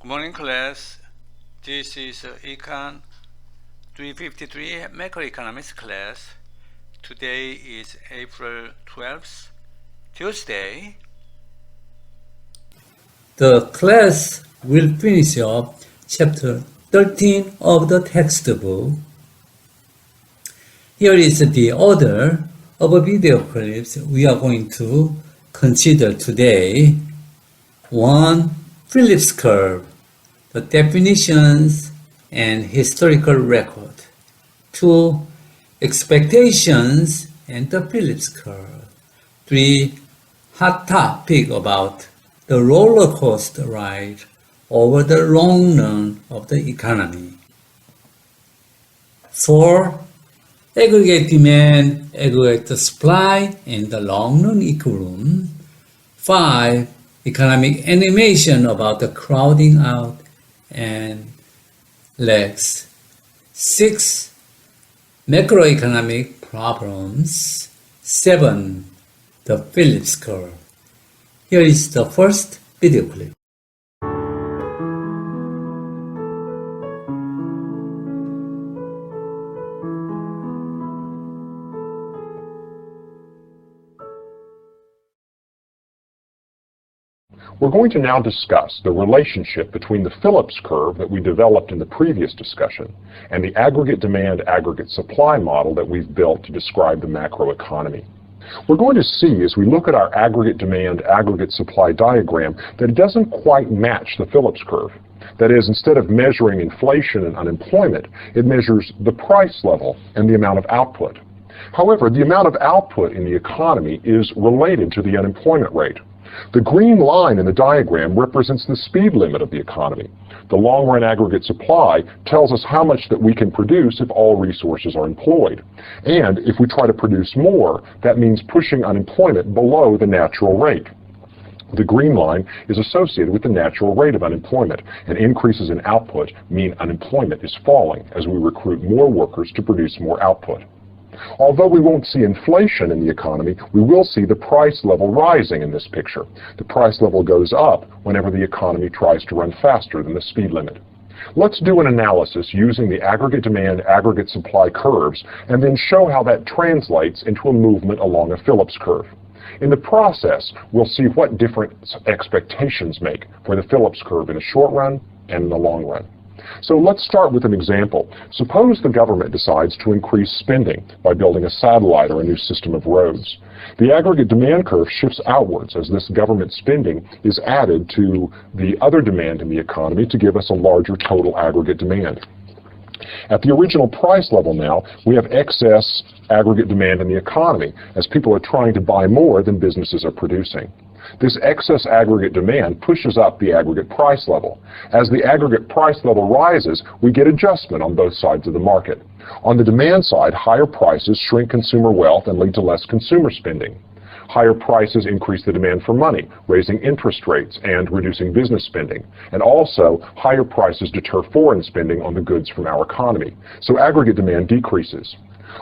Good morning, class. This is ECON 353 macroeconomics class. Today is April 12th, Tuesday. The class will finish up chapter 13 of the textbook. Here is the order of video clips we are going to consider today. 1. Phillips Curve, the definitions and historical record. 2. Expectations and the Phillips Curve. 3. Hot topic about the roller coaster ride over the long run of the economy. 4. Aggregate demand, aggregate supply, and the long run equilibrium. 5. Economic animation about the crowding out and lags. 6. Macroeconomic problems. 7. The Phillips Curve. Here is the first video clip. We're going to now discuss the relationship between the Phillips curve that we developed in the previous discussion and the aggregate demand, aggregate supply model that we've built to describe the macroeconomy. We're going to see as we look at our aggregate demand, aggregate supply diagram that it doesn't quite match the Phillips curve. That is, instead of measuring inflation and unemployment, it measures the price level and the amount of output. However, the amount of output in the economy is related to the unemployment rate. The green line in the diagram represents the speed limit of the economy. The long-run aggregate supply tells us how much that we can produce if all resources are employed. And if we try to produce more, that means pushing unemployment below the natural rate. The green line is associated with the natural rate of unemployment, and increases in output mean unemployment is falling as we recruit more workers to produce more output. Although we won't see inflation in the economy, we will see the price level rising in this picture. The price level goes up whenever the economy tries to run faster than the speed limit. Let's do an analysis using the aggregate demand, aggregate supply curves, and then show how that translates into a movement along a Phillips curve. In the process, we'll see what different expectations make for the Phillips curve in the short run and in the long run. So let's start with an example. Suppose the government decides to increase spending by building a satellite or a new system of roads. The aggregate demand curve shifts outwards as this government spending is added to the other demand in the economy to give us a larger total aggregate demand. At the original price level now, we have excess aggregate demand in the economy as people are trying to buy more than businesses are producing. This excess aggregate demand pushes up the aggregate price level. As the aggregate price level rises, we get adjustment on both sides of the market. On the demand side, higher prices shrink consumer wealth and lead to less consumer spending. Higher prices increase the demand for money, raising interest rates and reducing business spending. And also, higher prices deter foreign spending on the goods from our economy. So aggregate demand decreases.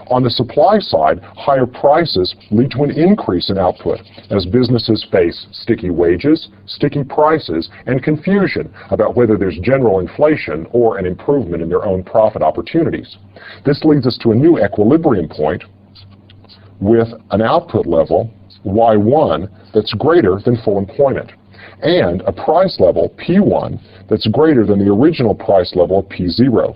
On the supply side, higher prices lead to an increase in output as businesses face sticky wages, sticky prices, and confusion about whether there's general inflation or an improvement in their own profit opportunities. This leads us to a new equilibrium point with an output level, Y1, that's greater than full employment, and a price level, P1, that's greater than the original price level of P0.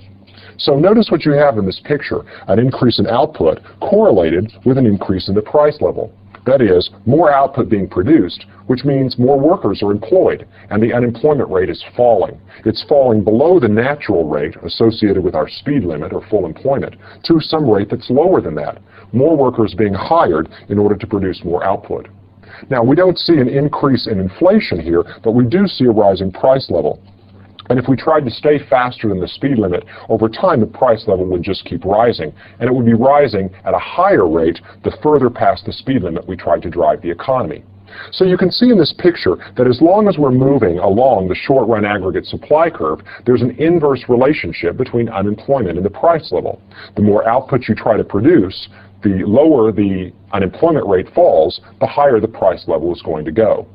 So notice what you have in this picture, an increase in output correlated with an increase in the price level. That is, more output being produced, which means more workers are employed, and the unemployment rate is falling. It's falling below the natural rate associated with our speed limit or full employment to some rate that's lower than that. More workers being hired in order to produce more output. Now, we don't see an increase in inflation here, but we do see a rising price level. And if we tried to stay faster than the speed limit, over time the price level would just keep rising, and it would be rising at a higher rate the further past the speed limit we tried to drive the economy. So you can see in this picture that as long as we're moving along the short-run aggregate supply curve, there's an inverse relationship between unemployment and the price level. The more output you try to produce, the lower the unemployment rate falls, the higher the price level is going to go.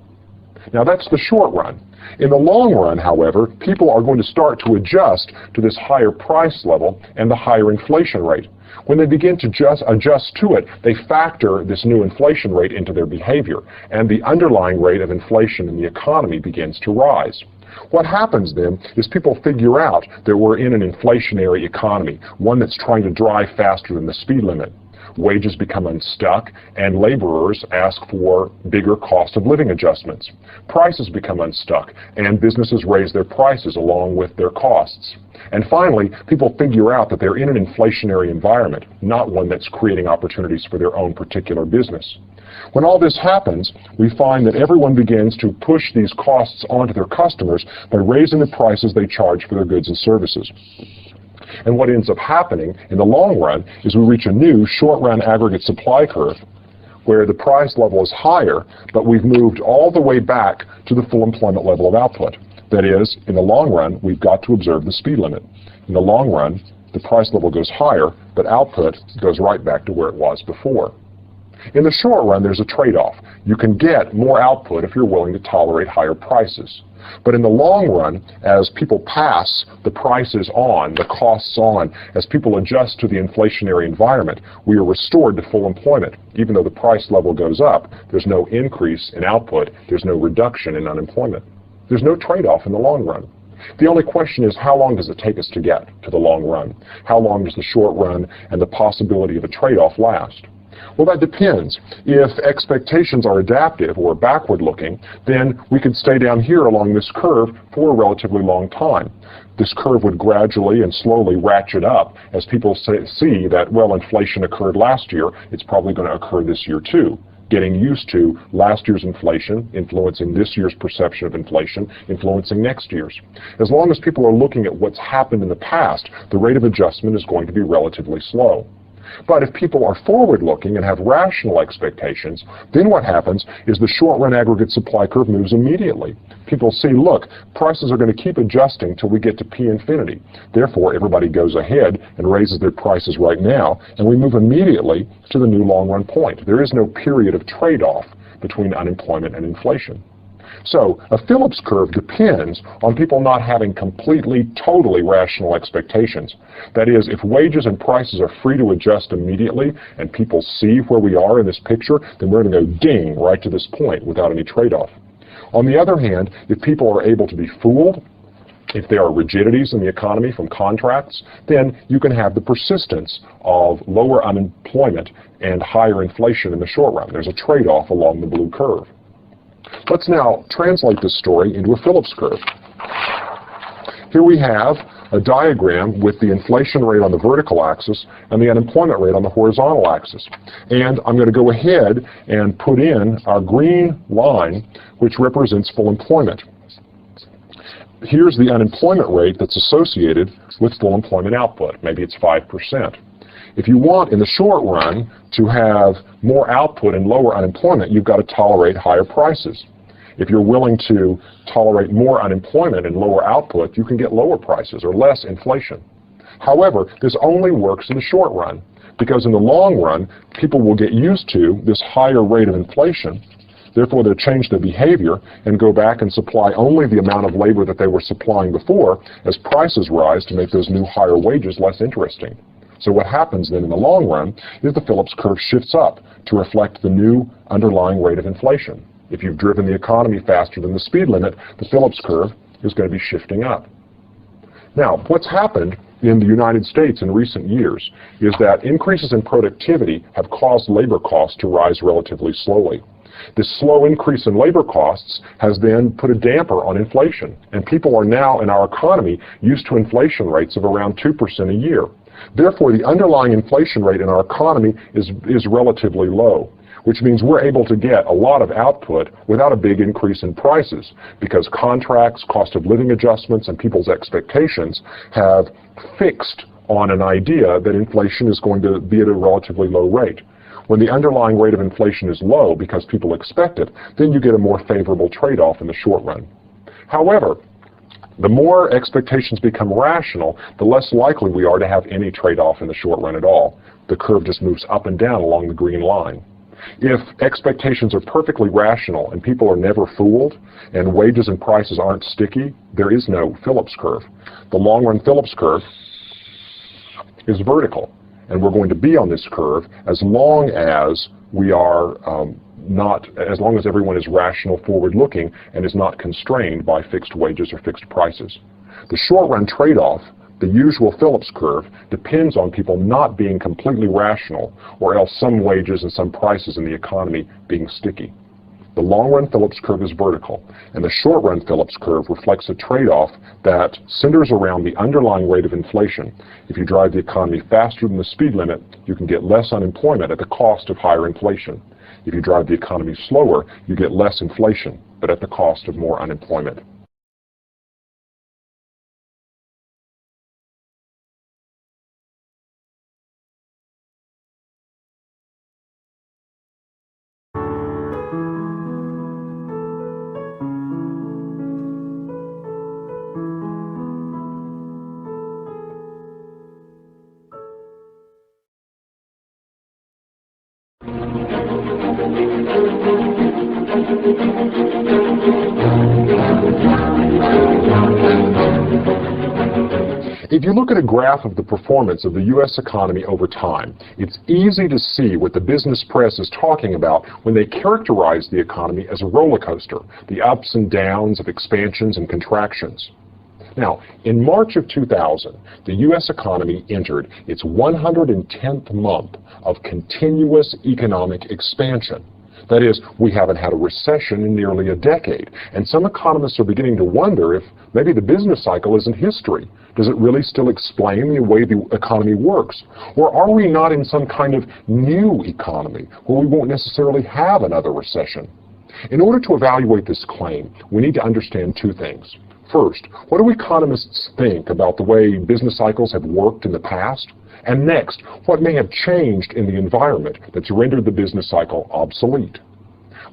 Now that's the short run. In the long run, however, people are going to start to adjust to this higher price level and the higher inflation rate. When they begin to adjust to it, they factor this new inflation rate into their behavior, and the underlying rate of inflation in the economy begins to rise. What happens then is people figure out that we're in an inflationary economy, one that's trying to drive faster than the speed limit. Wages become unstuck, and laborers ask for bigger cost of living adjustments. Prices become unstuck, and businesses raise their prices along with their costs. And finally, people figure out that they're in an inflationary environment, not one that's creating opportunities for their own particular business. When all this happens, we find that everyone begins to push these costs onto their customers by raising the prices they charge for their goods and services. And what ends up happening in the long run is we reach a new short-run aggregate supply curve where the price level is higher, but we've moved all the way back to the full employment level of output. That is, in the long run, we've got to observe the speed limit. In the long run, the price level goes higher, but output goes right back to where it was before. In the short run, there's a trade-off. You can get more output if you're willing to tolerate higher prices. But in the long run, as people pass the prices on, the costs on, as people adjust to the inflationary environment, we are restored to full employment. Even though the price level goes up, there's no increase in output, there's no reduction in unemployment. There's no trade-off in the long run. The only question is, how long does it take us to get to the long run? How long does the short run and the possibility of a trade-off last? Well, that depends. If expectations are adaptive or backward-looking, then we could stay down here along this curve for a relatively long time. This curve would gradually and slowly ratchet up as people see that, well, inflation occurred last year, it's probably going to occur this year too. Getting used to last year's inflation, influencing this year's perception of inflation, influencing next year's. As long as people are looking at what's happened in the past, the rate of adjustment is going to be relatively slow. But if people are forward-looking and have rational expectations, then what happens is the short-run aggregate supply curve moves immediately. People see, look, prices are going to keep adjusting till we get to P infinity. Therefore, everybody goes ahead and raises their prices right now, and we move immediately to the new long-run point. There is no period of trade-off between unemployment and inflation. So a Phillips curve depends on people not having completely, totally rational expectations. That is, if wages and prices are free to adjust immediately and people see where we are in this picture, then we're going to go ding right to this point without any trade-off. On the other hand, if people are able to be fooled, if there are rigidities in the economy from contracts, then you can have the persistence of lower unemployment and higher inflation in the short run. There's a trade-off along the blue curve. Let's now translate this story into a Phillips curve. Here we have a diagram with the inflation rate on the vertical axis and the unemployment rate on the horizontal axis. And I'm going to go ahead and put in our green line, which represents full employment. Here's the unemployment rate that's associated with full employment output. Maybe it's 5%. If you want, in the short run, to have more output and lower unemployment, you've got to tolerate higher prices. If you're willing to tolerate more unemployment and lower output, you can get lower prices or less inflation. However, this only works in the short run, because in the long run, people will get used to this higher rate of inflation. Therefore, they'll change their behavior and go back and supply only the amount of labor that they were supplying before as prices rise to make those new higher wages less interesting. So what happens then in the long run is the Phillips curve shifts up to reflect the new underlying rate of inflation. If you've driven the economy faster than the speed limit, the Phillips curve is going to be shifting up. Now, what's happened in the United States in recent years is that increases in productivity have caused labor costs to rise relatively slowly. This slow increase in labor costs has then put a damper on inflation, and people are now in our economy used to inflation rates of around 2% a year. Therefore, the underlying inflation rate in our economy is relatively low, which means we're able to get a lot of output without a big increase in prices, because contracts, cost of living adjustments, and people's expectations have fixed on an idea that inflation is going to be at a relatively low rate. When the underlying rate of inflation is low because people expect it, then you get a more favorable trade-off in the short run. However, the more expectations become rational, the less likely we are to have any trade-off in the short run at all. The curve just moves up and down along the green line. If expectations are perfectly rational and people are never fooled and wages and prices aren't sticky, there is no Phillips curve. The long-run Phillips curve is vertical, and we're going to be on this curve as long as we are as long as everyone is rational, forward-looking, and is not constrained by fixed wages or fixed prices. The short-run trade-off, the usual Phillips curve, depends on people not being completely rational, or else some wages and some prices in the economy being sticky. The long-run Phillips curve is vertical, and the short-run Phillips curve reflects a trade-off that centers around the underlying rate of inflation. If you drive the economy faster than the speed limit, you can get less unemployment at the cost of higher inflation. If you drive the economy slower, you get less inflation, but at the cost of more unemployment. If you look at a graph of the performance of the U.S. economy over time, it's easy to see what the business press is talking about when they characterize the economy as a roller coaster, the ups and downs of expansions and contractions. Now, in March of 2000, the U.S. economy entered its 110th month of continuous economic expansion. That is, we haven't had a recession in nearly a decade, and some economists are beginning to wonder if maybe the business cycle isn't history. Does it really still explain the way the economy works? Or are we not in some kind of new economy where we won't necessarily have another recession? In order to evaluate this claim, we need to understand two things. First, what do economists think about the way business cycles have worked in the past? And next, what may have changed in the environment that's rendered the business cycle obsolete?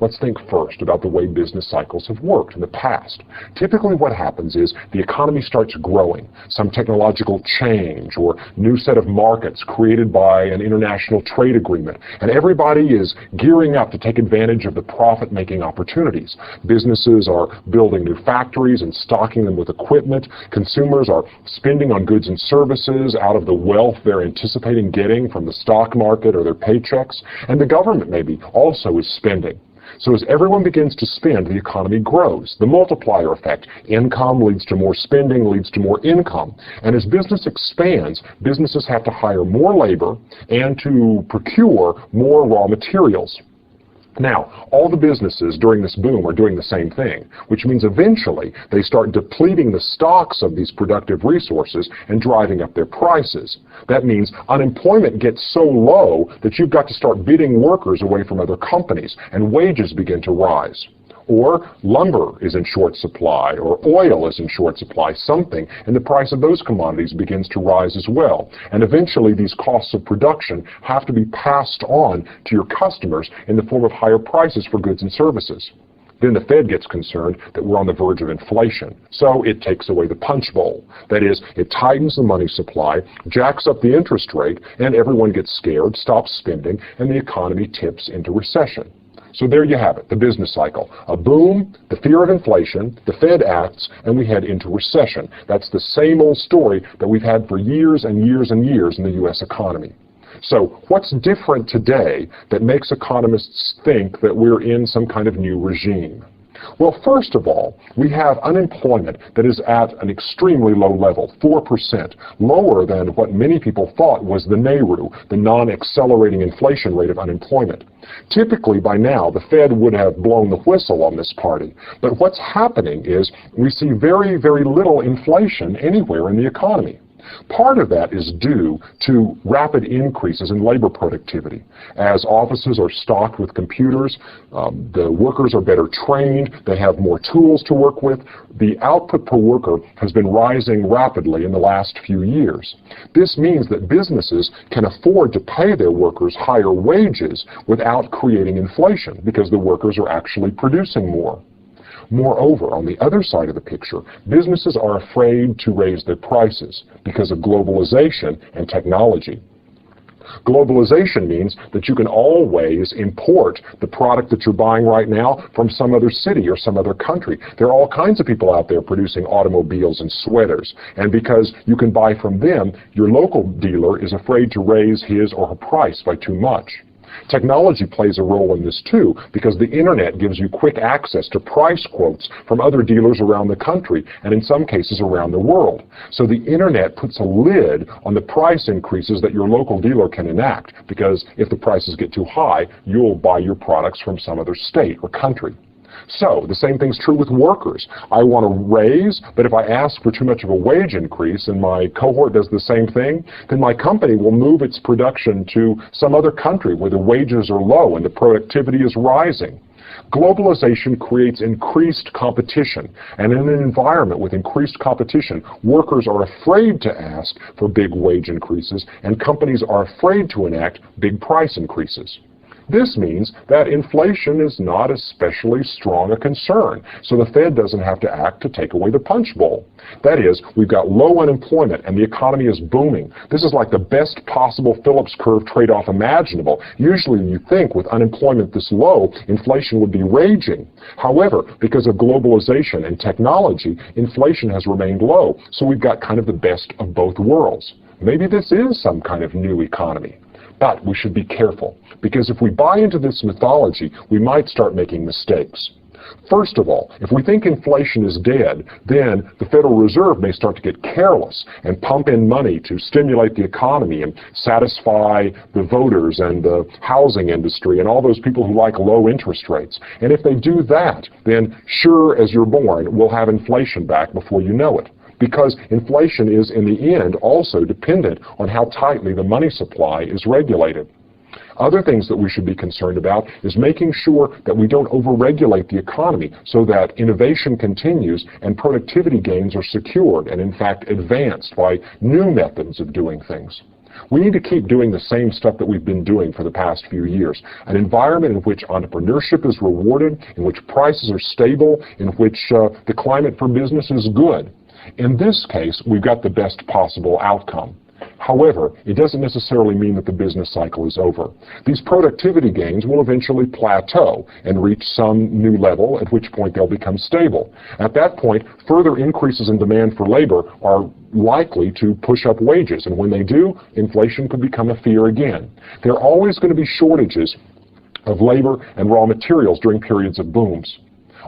Let's think first about the way business cycles have worked in the past. Typically what happens is the economy starts growing, some technological change or new set of markets created by an international trade agreement, and everybody is gearing up to take advantage of the profit-making opportunities. Businesses are building new factories and stocking them with equipment. Consumers are spending on goods and services out of the wealth they're anticipating getting from the stock market or their paychecks, and the government maybe also is spending. So as everyone begins to spend, the economy grows. The multiplier effect. Income leads to more spending, leads to more income. And as business expands, businesses have to hire more labor and to procure more raw materials. Now, all the businesses during this boom are doing the same thing, which means eventually they start depleting the stocks of these productive resources and driving up their prices. That means unemployment gets so low that you've got to start bidding workers away from other companies, and wages begin to rise. Or lumber is in short supply, or oil is in short supply, something, and the price of those commodities begins to rise as well. And eventually these costs of production have to be passed on to your customers in the form of higher prices for goods and services. Then the Fed gets concerned that we're on the verge of inflation, so it takes away the punch bowl. That is, it tightens the money supply, jacks up the interest rate, and everyone gets scared, stops spending, and the economy tips into recession. So there you have it, the business cycle. A boom, the fear of inflation, the Fed acts, and we head into recession. That's the same old story that we've had for years and years and years in the U.S. economy. So what's different today that makes economists think that we're in some kind of new regime? Well, first of all, we have unemployment that is at an extremely low level, 4%, lower than what many people thought was the NAIRU, the non-accelerating inflation rate of unemployment. Typically, by now, the Fed would have blown the whistle on this party. But what's happening is we see very, very little inflation anywhere in the economy. Part of that is due to rapid increases in labor productivity. As offices are stocked with computers, the workers are better trained, they have more tools to work with. The output per worker has been rising rapidly in the last few years. This means that businesses can afford to pay their workers higher wages without creating inflation because the workers are actually producing more. Moreover, on the other side of the picture, businesses are afraid to raise their prices because of globalization and technology. Globalization means that you can always import the product that you're buying right now from some other city or some other country. There are all kinds of people out there producing automobiles and sweaters, and because you can buy from them, your local dealer is afraid to raise his or her price by too much. Technology plays a role in this too, because the internet gives you quick access to price quotes from other dealers around the country, and in some cases around the world. So the internet puts a lid on the price increases that your local dealer can enact, because if the prices get too high, you'll buy your products from some other state or country. So the same thing's true with workers. I want to raise, but if I ask for too much of a wage increase and my cohort does the same thing, then my company will move its production to some other country where the wages are low and the productivity is rising. Globalization creates increased competition, and in an environment with increased competition, workers are afraid to ask for big wage increases, and companies are afraid to enact big price increases. This means that inflation is not especially strong a concern, so the Fed doesn't have to act to take away the punch bowl. That is, we've got low unemployment and the economy is booming. This is like the best possible Phillips Curve trade-off imaginable. Usually you think with unemployment this low, inflation would be raging. However, because of globalization and technology, inflation has remained low, so we've got kind of the best of both worlds. Maybe this is some kind of new economy. But we should be careful, because if we buy into this mythology, we might start making mistakes. First of all, if we think inflation is dead, then the Federal Reserve may start to get careless and pump in money to stimulate the economy and satisfy the voters and the housing industry and all those people who like low interest rates. And if they do that, then sure as you're born, we'll have inflation back before you know it. Because inflation is, in the end, also dependent on how tightly the money supply is regulated. Other things that we should be concerned about is making sure that we don't overregulate the economy so that innovation continues and productivity gains are secured and, in fact, advanced by new methods of doing things. We need to keep doing the same stuff that we've been doing for the past few years. An environment in which entrepreneurship is rewarded, in which prices are stable, in which the climate for business is good. In this case, we've got the best possible outcome. However, it doesn't necessarily mean that the business cycle is over. These productivity gains will eventually plateau and reach some new level, at which point they'll become stable. At that point, further increases in demand for labor are likely to push up wages, and when they do, inflation could become a fear again. There are always going to be shortages of labor and raw materials during periods of booms.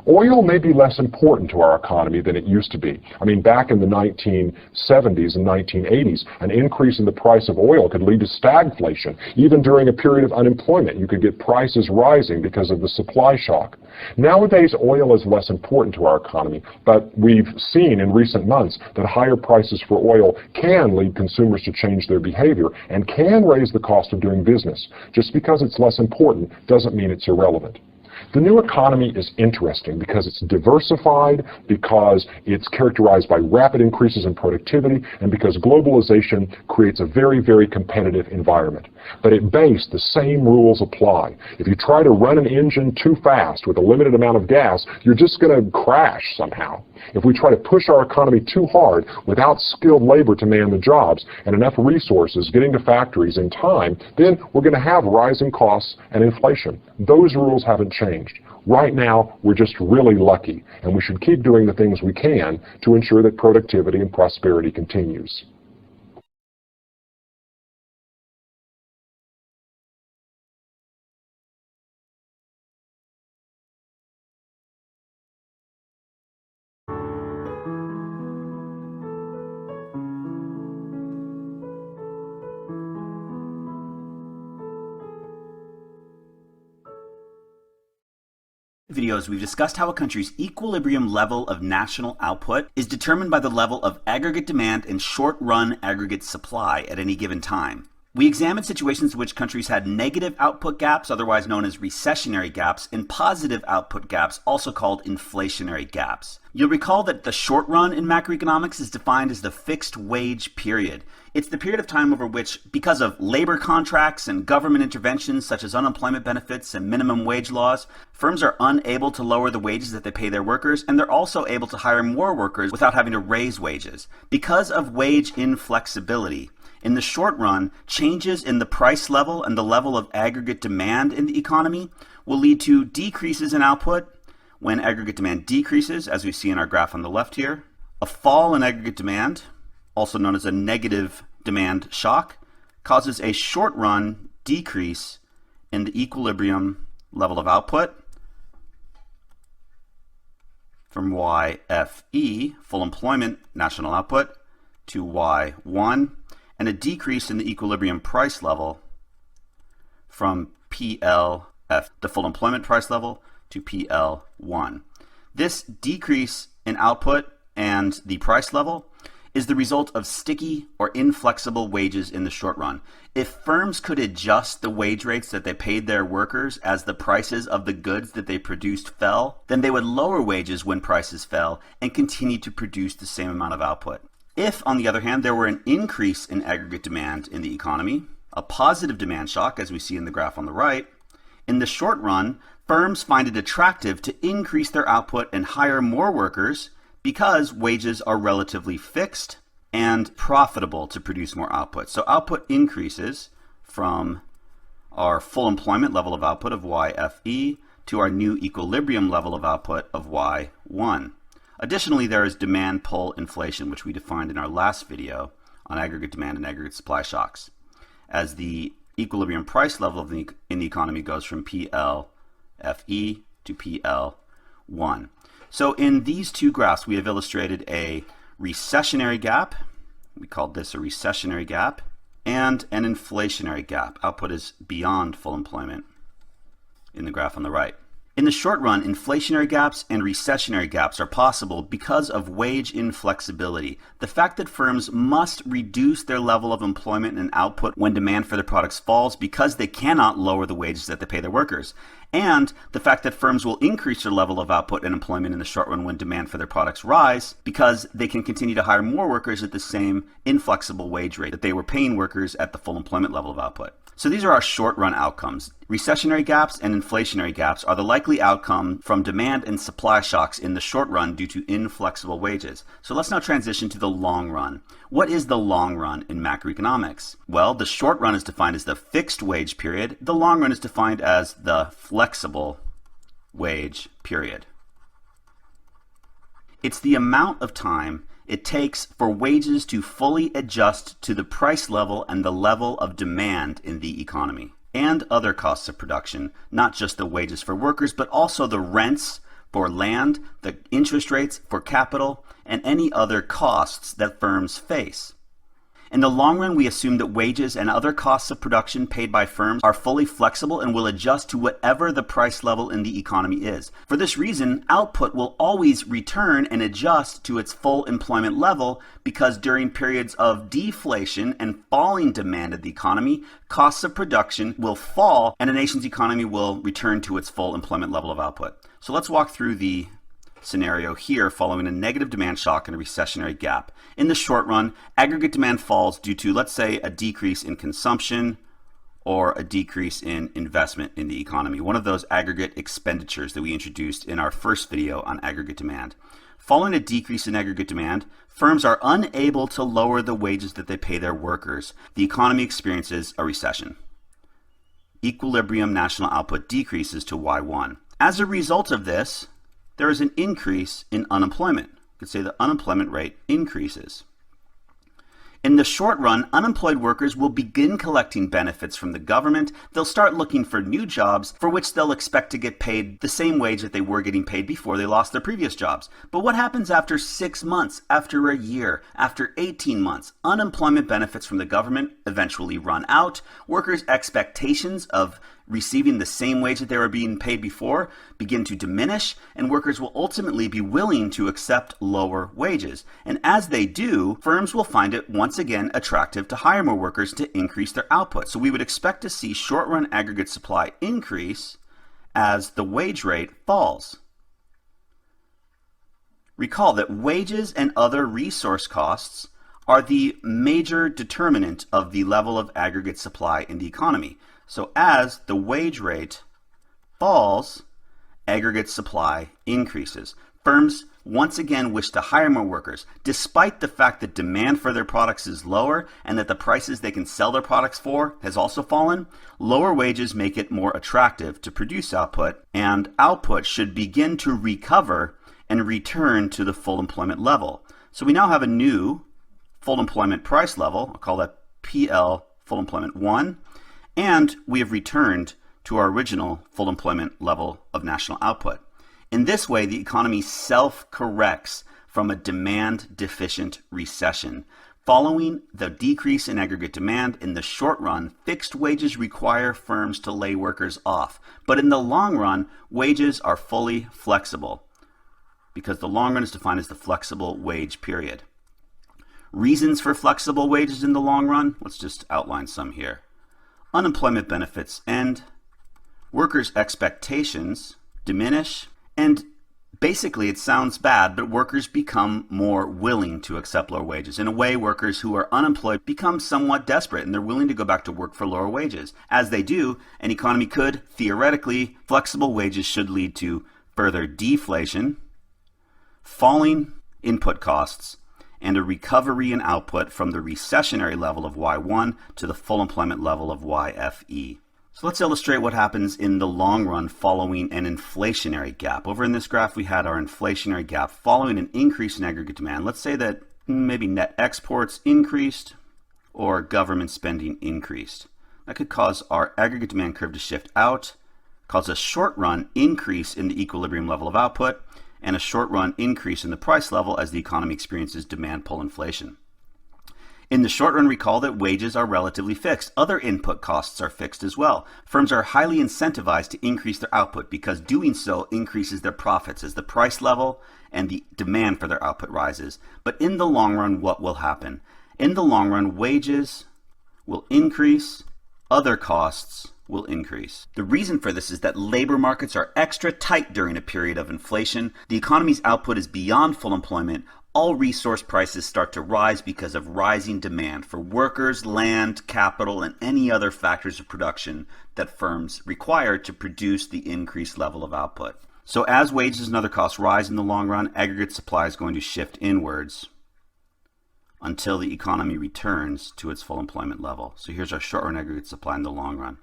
Oil may be less important to our economy than it used to be. I mean, back in the 1970s and 1980s, an increase in the price of oil could lead to stagflation. Even during a period of unemployment, you could get prices rising because of the supply shock. Nowadays, oil is less important to our economy, but we've seen in recent months that higher prices for oil can lead consumers to change their behavior and can raise the cost of doing business. Just because it's less important doesn't mean it's irrelevant. The new economy is interesting because it's diversified, because it's characterized by rapid increases in productivity, and because globalization creates a very, very competitive environment. But at base, the same rules apply. If you try to run an engine too fast with a limited amount of gas, you're just going to crash somehow. If we try to push our economy too hard without skilled labor to man the jobs and enough resources getting to factories in time, then we're going to have rising costs and inflation. Those rules haven't changed. Right now, we're just really lucky, and we should keep doing the things we can to ensure that productivity and prosperity continues. Videos, we've discussed how a country's equilibrium level of national output is determined by the level of aggregate demand and short-run aggregate supply at any given time. We examined situations in which countries had negative output gaps, otherwise known as recessionary gaps, and positive output gaps, also called inflationary gaps. You'll recall that the short run in macroeconomics is defined as the fixed wage period. It's the period of time over which, because of labor contracts and government interventions such as unemployment benefits and minimum wage laws, firms are unable to lower the wages that they pay their workers, and they're also able to hire more workers without having to raise wages. Because of wage inflexibility, In the short run, changes in the price level and the level of aggregate demand in the economy will lead to decreases in output. When aggregate demand decreases, as we see in our graph on the left here, a fall in aggregate demand, also known as a negative demand shock, causes a short-run decrease in the equilibrium level of output from YFE, full employment national output, to Y1, and a decrease in the equilibrium price level from PLF, the full employment price level, to PL1. This decrease in output and the price level is the result of sticky or inflexible wages in the short run. If firms could adjust the wage rates that they paid their workers as the prices of the goods that they produced fell, then they would lower wages when prices fell and continue to produce the same amount of output. If, on the other hand, there were an increase in aggregate demand in the economy, a positive demand shock, as we see in the graph on the right, in the short run, firms find it attractive to increase their output and hire more workers because wages are relatively fixed and profitable to produce more output. So output increases from our full employment level of output of YFE to our new equilibrium level of output of Y1. Additionally, there is demand pull inflation, which we defined in our last video on aggregate demand and aggregate supply shocks. As the equilibrium price level in the economy goes from PLFE to PL1. So in these two graphs, we have illustrated a recessionary gap. We called this a recessionary gap, and an inflationary gap. Output is beyond full employment in the graph on the right. In the short run, inflationary gaps and recessionary gaps are possible because of wage inflexibility. The fact that firms must reduce their level of employment and output when demand for their products falls because they cannot lower the wages that they pay their workers. And the fact that firms will increase their level of output and employment in the short run when demand for their products rise because they can continue to hire more workers at the same inflexible wage rate that they were paying workers at the full employment level of output. So these are our short-run outcomes. Recessionary gaps and inflationary gaps are the likely outcome from demand and supply shocks in the short run due to inflexible wages. So let's now transition to the long run. What is the long run in macroeconomics? Well, the short run is defined as the fixed wage period. The long run is defined as the flexible wage period. It's the amount of time it takes for wages to fully adjust to the price level and the level of demand in the economy, and other costs of production, not just the wages for workers, but also the rents for land, the interest rates for capital, and any other costs that firms face. In the long run, we assume that wages and other costs of production paid by firms are fully flexible and will adjust to whatever the price level in the economy is. For this reason, output will always return and adjust to its full employment level because during periods of deflation and falling demand of the economy, costs of production will fall and a nation's economy will return to its full employment level of output. So let's walk through the scenario here following a negative demand shock and a recessionary gap. In the short run, aggregate demand falls due to, let's say, a decrease in consumption or a decrease in investment in the economy, one of those aggregate expenditures that we introduced in our first video on aggregate demand. Following a decrease in aggregate demand, firms are unable to lower the wages that they pay their workers. The economy experiences a recession. Equilibrium national output decreases to Y1. As a result of this, there is an increase in unemployment. You could say the unemployment rate increases. In the short run, unemployed workers will begin collecting benefits from the government. They'll start looking for new jobs for which they'll expect to get paid the same wage that they were getting paid before they lost their previous jobs. But what happens after 6 months, after a year, after 18 months? Unemployment benefits from the government eventually run out. Workers' expectations of receiving the same wage that they were being paid before begin to diminish, and workers will ultimately be willing to accept lower wages. And as they do, firms will find it once again attractive to hire more workers to increase their output. So we would expect to see short-run aggregate supply increase as the wage rate falls. Recall that wages and other resource costs are the major determinant of the level of aggregate supply in the economy. So as the wage rate falls, aggregate supply increases. Firms once again wish to hire more workers, despite the fact that demand for their products is lower and that the prices they can sell their products for has also fallen. Lower wages make it more attractive to produce output, and output should begin to recover and return to the full employment level. So we now have a new full employment price level. I'll call that PL full employment 1, and we have returned to our original full employment level of national output. In this way, the economy self-corrects from a demand-deficient recession. Following the decrease in aggregate demand in the short run, fixed wages require firms to lay workers off. But in the long run, wages are fully flexible, because the long run is defined as the flexible wage period. Reasons for flexible wages in the long run, let's just outline some here. Unemployment benefits end, workers' expectations diminish, and basically it sounds bad, but workers become more willing to accept lower wages. In a way, workers who are unemployed become somewhat desperate and they're willing to go back to work for lower wages. As they do, an economy could, theoretically, flexible wages should lead to further deflation, falling input costs, and a recovery in output from the recessionary level of Y1 to the full employment level of YFE. So let's illustrate what happens in the long run following an inflationary gap. Over in this graph, we had our inflationary gap following an increase in aggregate demand. Let's say that maybe net exports increased or government spending increased. That could cause our aggregate demand curve to shift out, cause a short run increase in the equilibrium level of output, and a short run increase in the price level as the economy experiences demand pull inflation. In the short run, recall that wages are relatively fixed. Other input costs are fixed as well. Firms are highly incentivized to increase their output because doing so increases their profits as the price level and the demand for their output rises. But in the long run, what will happen? In the long run, wages will increase, other costs will increase. The reason for this is that labor markets are extra tight during a period of inflation. The economy's output is beyond full employment. All resource prices start to rise because of rising demand for workers, land, capital, and any other factors of production that firms require to produce the increased level of output. So as wages and other costs rise in the long run, aggregate supply is going to shift inwards until the economy returns to its full employment level. So here's our short run aggregate supply in the long run.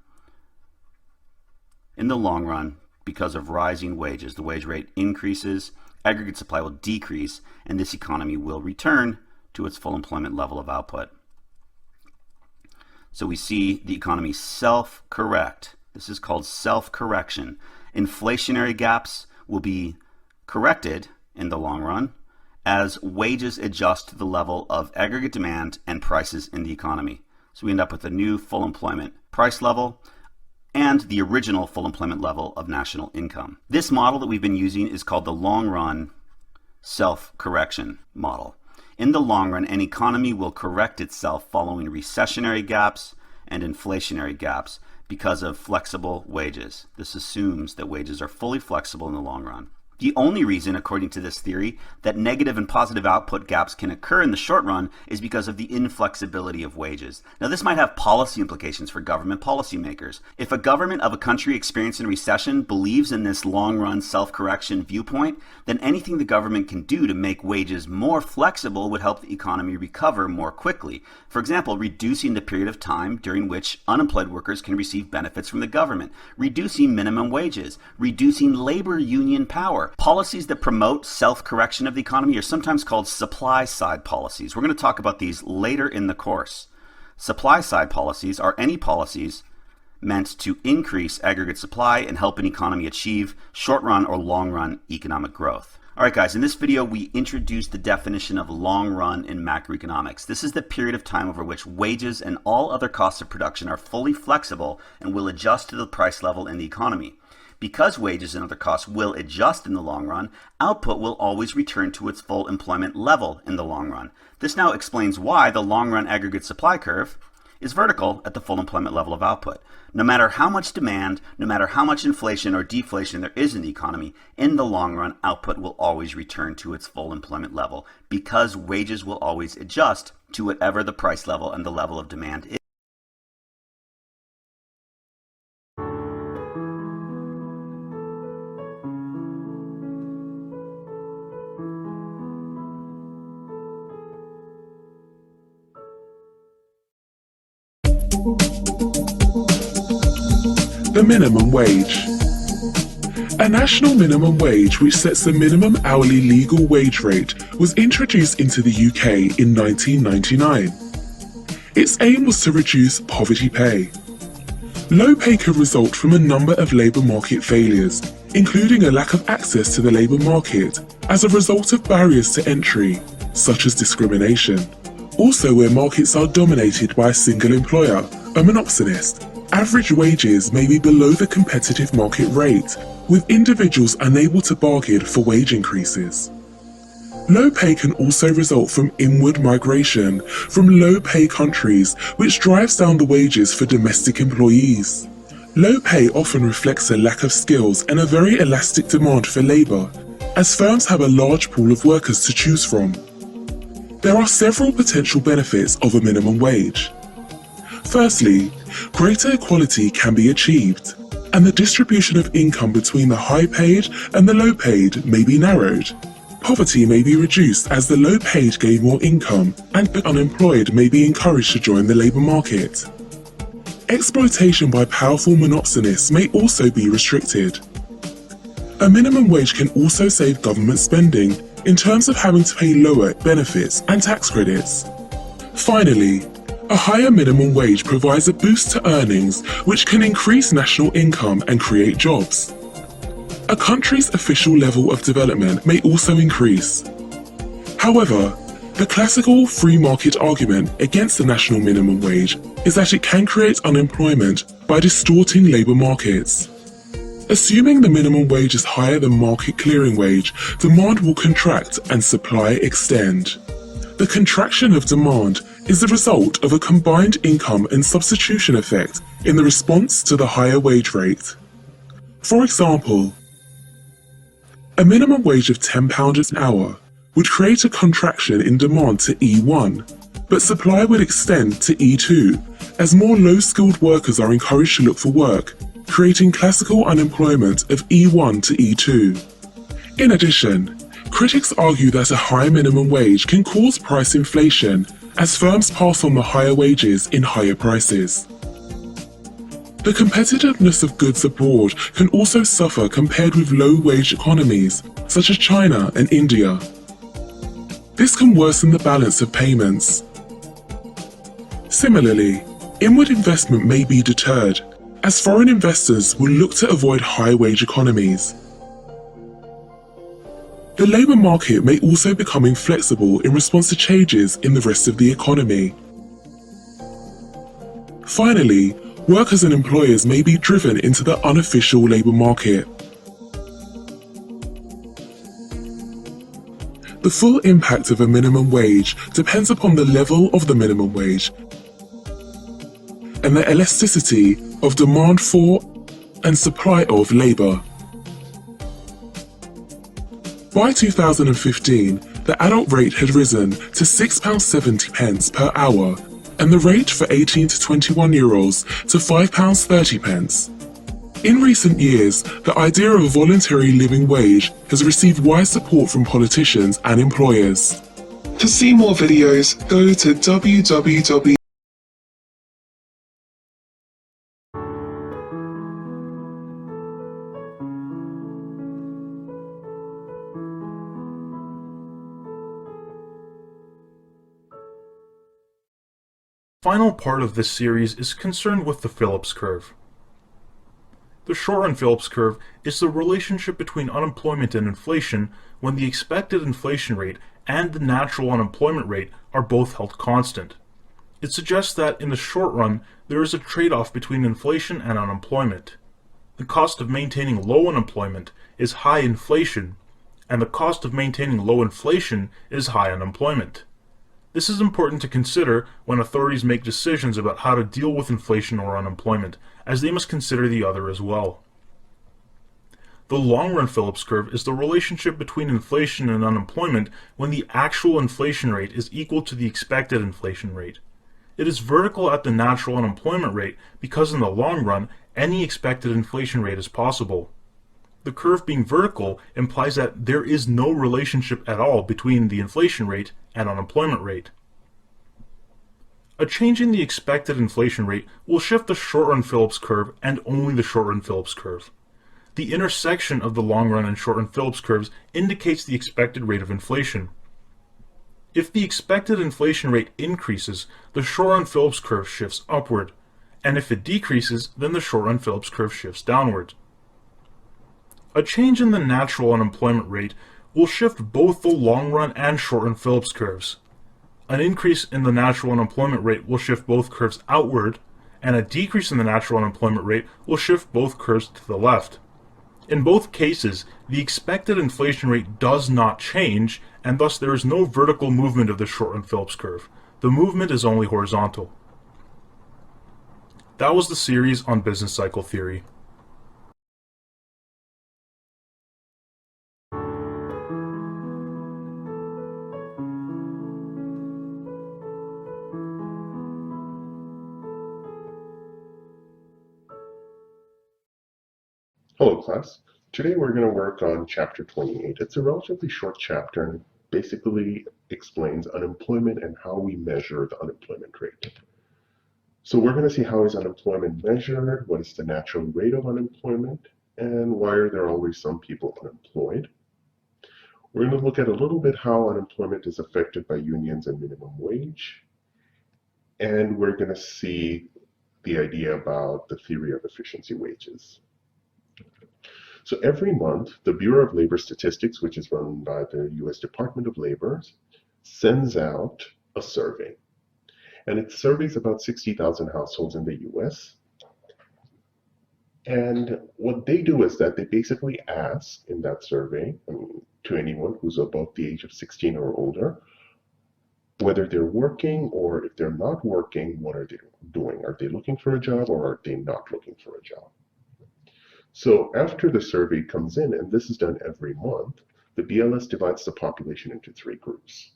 In the long run, because of rising wages, the wage rate increases, aggregate supply will decrease, and this economy will return to its full employment level of output. So we see the economy self-correct. This is called self-correction. Inflationary gaps will be corrected in the long run as wages adjust to the level of aggregate demand and prices in the economy. So we end up with a new full employment price level and the original full employment level of national income. This model that we've been using is called the long run self-correction model. In the long run, an economy will correct itself following recessionary gaps and inflationary gaps because of flexible wages. This assumes that wages are fully flexible in the long run. The only reason, according to this theory, that negative and positive output gaps can occur in the short run is because of the inflexibility of wages. Now, this might have policy implications for government policymakers. If a government of a country experiencing a recession believes in this long-run self-correction viewpoint, then anything the government can do to make wages more flexible would help the economy recover more quickly. For example, reducing the period of time during which unemployed workers can receive benefits from the government, reducing minimum wages, reducing labor union power. Policies that promote self-correction of the economy are sometimes called supply-side policies. We're going to talk about these later in the course. Supply-side policies are any policies meant to increase aggregate supply and help an economy achieve short-run or long-run economic growth. All right, guys, in this video, we introduced the definition of long-run in macroeconomics. This is the period of time over which wages and all other costs of production are fully flexible and will adjust to the price level in the economy. Because wages and other costs will adjust in the long run, output will always return to its full employment level in the long run. This now explains why the long-run aggregate supply curve is vertical at the full employment level of output. No matter how much demand, no matter how much inflation or deflation there is in the economy, in the long run, output will always return to its full employment level because wages will always adjust to whatever the price level and the level of demand is. the minimum wage. A national minimum wage, which sets the minimum hourly legal wage rate, was introduced into the UK in 1999. Its aim was to reduce poverty pay. Low pay can result from a number of labour market failures, including a lack of access to the labour market as a result of barriers to entry, such as discrimination. Also, where markets are dominated by a single employer, a monopsonist, average wages may be below the competitive market rate, with individuals unable to bargain for wage increases. Low pay can also result from inward migration from low-pay countries, which drives down the wages for domestic employees. Low pay often reflects a lack of skills and a very elastic demand for labour, as firms have a large pool of workers to choose from. There are several potential benefits of a minimum wage. Firstly, greater equality can be achieved, and the distribution of income between the high-paid and the low-paid may be narrowed. Poverty may be reduced as the low-paid gain more income, and the unemployed may be encouraged to join the labour market. Exploitation by powerful monopsonists may also be restricted. A minimum wage can also save government spending in terms of having to pay lower benefits and tax credits. Finally, a higher minimum wage provides a boost to earnings, which can increase national income and create jobs. A country's official level of development may also increase. However, the classical free market argument against the national minimum wage is that it can create unemployment by distorting labour markets. Assuming the minimum wage is higher than market clearing wage, demand will contract and supply extend. The contraction of demand is the result of a combined income and substitution effect in the response to the higher wage rate. For example, a minimum wage of £10 an hour would create a contraction in demand to E1, but supply would extend to E2 as more low-skilled workers are encouraged to look for work, creating classical unemployment of E1 to E2. In addition, critics argue that a higher minimum wage can cause price inflation as firms pass on the higher wages in higher prices. The competitiveness of goods abroad can also suffer compared with low-wage economies, such as China and India. This can worsen the balance of payments. Similarly, inward investment may be deterred, as foreign investors will look to avoid high-wage economies. The labour market may also become inflexible in response to changes in the rest of the economy. Finally, workers and employers may be driven into the unofficial labour market. The full impact of a minimum wage depends upon the level of the minimum wage and the elasticity of demand for and supply of labour. By 2015, the adult rate had risen to £6.70 per hour, and the rate for 18 to 21-year-olds to £5.30. In recent years, the idea of a voluntary living wage has received wide support from politicians and employers. To see more videos, go to www. The final part of this series is concerned with the Phillips curve. The short-run Phillips curve is the relationship between unemployment and inflation when the expected inflation rate and the natural unemployment rate are both held constant. It suggests that in the short run there is a trade-off between inflation and unemployment. The cost of maintaining low unemployment is high inflation, and the cost of maintaining low inflation is high unemployment. This is important to consider when authorities make decisions about how to deal with inflation or unemployment, as they must consider the other as well. The long-run Phillips curve is the relationship between inflation and unemployment when the actual inflation rate is equal to the expected inflation rate. It is vertical at the natural unemployment rate because in the long run, any expected inflation rate is possible. The curve being vertical implies that there is no relationship at all between the inflation rate and unemployment rate. A change in the expected inflation rate will shift the short-run Phillips curve and only the short-run Phillips curve. The intersection of the long-run and short-run Phillips curves indicates the expected rate of inflation. If the expected inflation rate increases, the short-run Phillips curve shifts upward, and if it decreases, then the short-run Phillips curve shifts downward. A change in the natural unemployment rate will shift both the long-run and short-run Phillips curves. An increase in the natural unemployment rate will shift both curves outward, and a decrease in the natural unemployment rate will shift both curves to the left. In both cases, the expected inflation rate does not change, and thus there is no vertical movement of the short-run Phillips curve. The movement is only horizontal. That was the series on business cycle theory. Hello class. Today we're going to work on chapter 28. It's a relatively short chapter and basically explains unemployment and how we measure the unemployment rate. So we're going to see how is unemployment measured, what is the natural rate of unemployment, and why are there always some people unemployed. We're going to look at a little bit how unemployment is affected by unions and minimum wage, and we're going to see the idea about the theory of efficiency wages. So every month, the Bureau of Labor Statistics, which is run by the US Department of Labor, sends out a survey. And it surveys about 60,000 households in the US. And what they do is that they basically ask in that survey to anyone who's above the age of 16 or older, whether they're working or if they're not working, what are they doing? Are they looking for a job or are they not looking for a job? So after the survey comes in, and this is done every month, the BLS divides the population into three groups.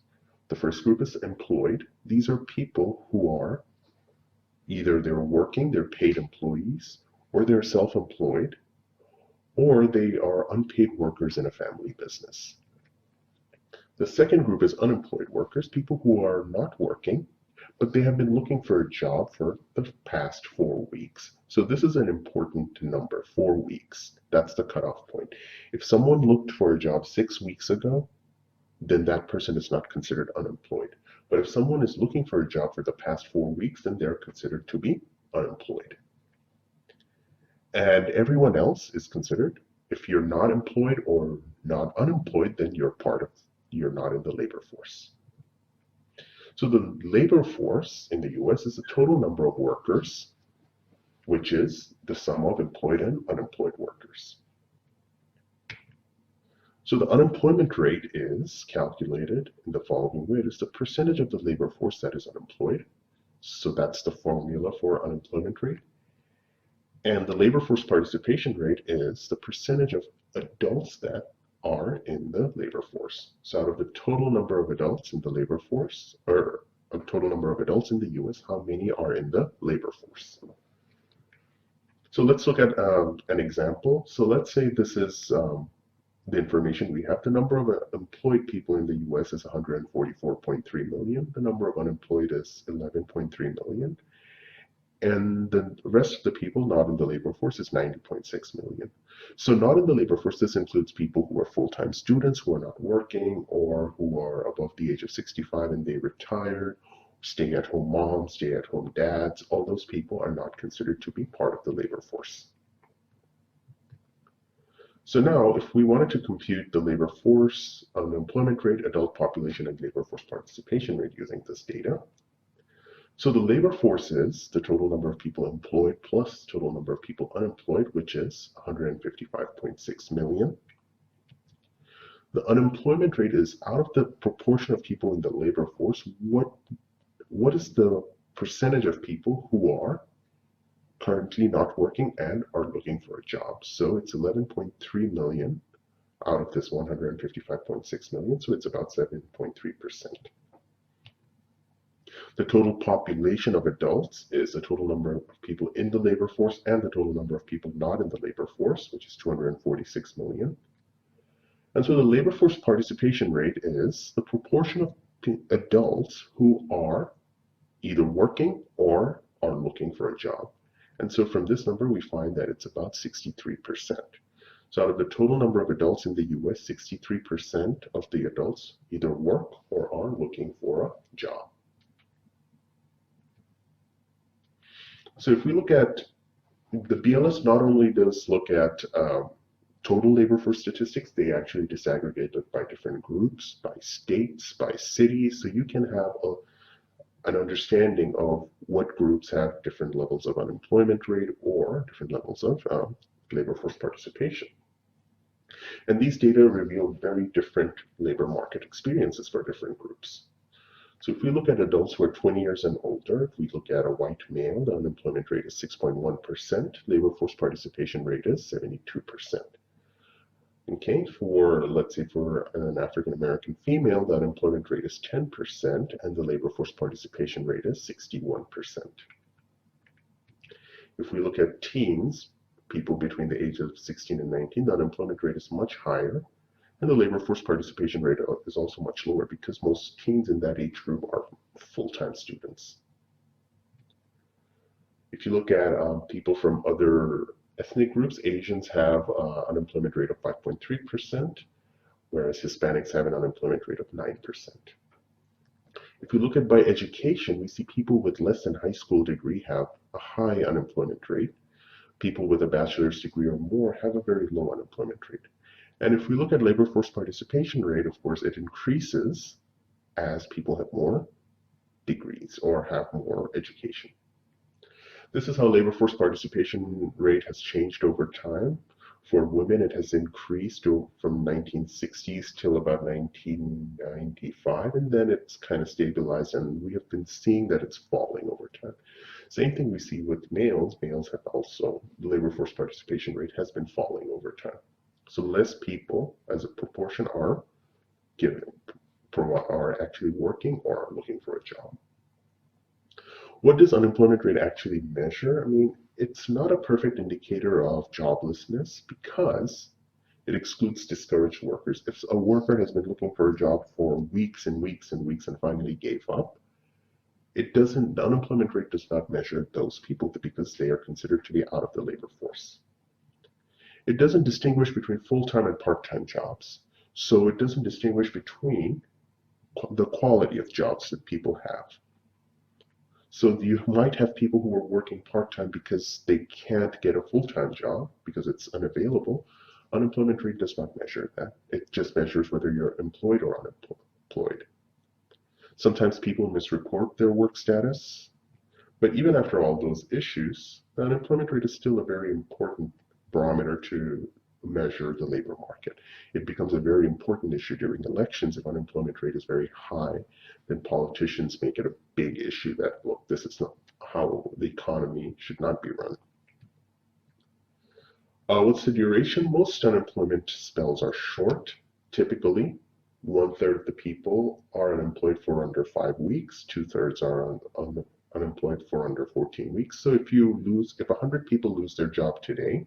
The first group is employed. These are people who are either they're working, they're paid employees, or they're self-employed, or they are unpaid workers in a family business. The second group is unemployed workers, people who are not working, but they have been looking for a job for the past 4 weeks. So this is an important number, 4 weeks. That's the cutoff point. If someone looked for a job 6 weeks ago, then that person is not considered unemployed. But if someone is looking for a job for the past 4 weeks, then they're considered to be unemployed. And everyone else is considered, if you're not employed or not unemployed, then you're not in the labor force. So the labor force in the US is the total number of workers, which is the sum of employed and unemployed workers. So the unemployment rate is calculated in the following way. It is the percentage of the labor force that is unemployed. So that's the formula for unemployment rate. And the labor force participation rate is the percentage of adults that are in the labor force. So out of the total number of adults in the labor force, or a total number of adults in the US, how many are in the labor force? So let's look at an example. So let's say this is the information we have. The number of employed people in the US is 144.3 million. The number of unemployed is 11.3 million. And the rest of the people not in the labor force is 90.6 million. So not in the labor force, this includes people who are full-time students who are not working or who are above the age of 65 and they retired, stay-at-home moms, stay-at-home dads. All those people are not considered to be part of the labor force. So now, if we wanted to compute the labor force, unemployment rate, adult population, and labor force participation rate using this data, so the labor force is the total number of people employed plus total number of people unemployed, which is 155.6 million. The unemployment rate is out of the proportion of people in the labor force, what is the percentage of people who are currently not working and are looking for a job? So it's 11.3 million out of this 155.6 million, so it's about 7.3%. The total population of adults is the total number of people in the labor force and the total number of people not in the labor force, which is 246 million. And so the labor force participation rate is the proportion of adults who are either working or are looking for a job. And so from this number, we find that it's about 63%. So out of the total number of adults in the US, 63% of the adults either work or are looking for a job. So if we look at the BLS, not only does look at total labor force statistics, they actually disaggregate it by different groups, by states, by cities, so you can have an understanding of what groups have different levels of unemployment rate or different levels of labor force participation. And these data reveal very different labor market experiences for different groups. So if we look at adults who are 20 years and older, if we look at a white male, the unemployment rate is 6.1%, labor force participation rate is 72%. Okay, let's say for an African American female, the unemployment rate is 10% and the labor force participation rate is 61%. If we look at teens, people between the ages of 16 and 19, the unemployment rate is much higher and the labor force participation rate is also much lower because most teens in that age group are full-time students. If you look at people from other ethnic groups, Asians have an unemployment rate of 5.3%, whereas Hispanics have an unemployment rate of 9%. If we look at by education, we see people with less than high school degree have a high unemployment rate. People with a bachelor's degree or more have a very low unemployment rate. And if we look at labor force participation rate, of course, it increases as people have more degrees or have more education. This is how labor force participation rate has changed over time. For women, it has increased from 1960s till about 1995, and then it's kind of stabilized, and we have been seeing that it's falling over time. Same thing we see with males. Males have also, the labor force participation rate has been falling over time. So less people as a proportion are actually working or are looking for a job. What does unemployment rate actually measure? I mean, it's not a perfect indicator of joblessness because it excludes discouraged workers. If a worker has been looking for a job for weeks and weeks and weeks and finally gave up, the unemployment rate does not measure those people because they are considered to be out of the labor force. It doesn't distinguish between full-time and part-time jobs. So it doesn't distinguish between the quality of jobs that people have. So you might have people who are working part-time because they can't get a full-time job because it's unavailable. Unemployment rate does not measure that. It just measures whether you're employed or unemployed. Sometimes people misreport their work status, but even after all those issues, the unemployment rate is still a very important barometer to measure the labor market. It becomes a very important issue during elections. If unemployment rate is very high, then politicians make it a big issue that, look, this is not how the economy should not be run. What's the duration? Most unemployment spells are short. Typically, 1/3 of the people are unemployed for under 5 weeks, 2/3 are unemployed for under 14 weeks. So if 100 people lose their job today,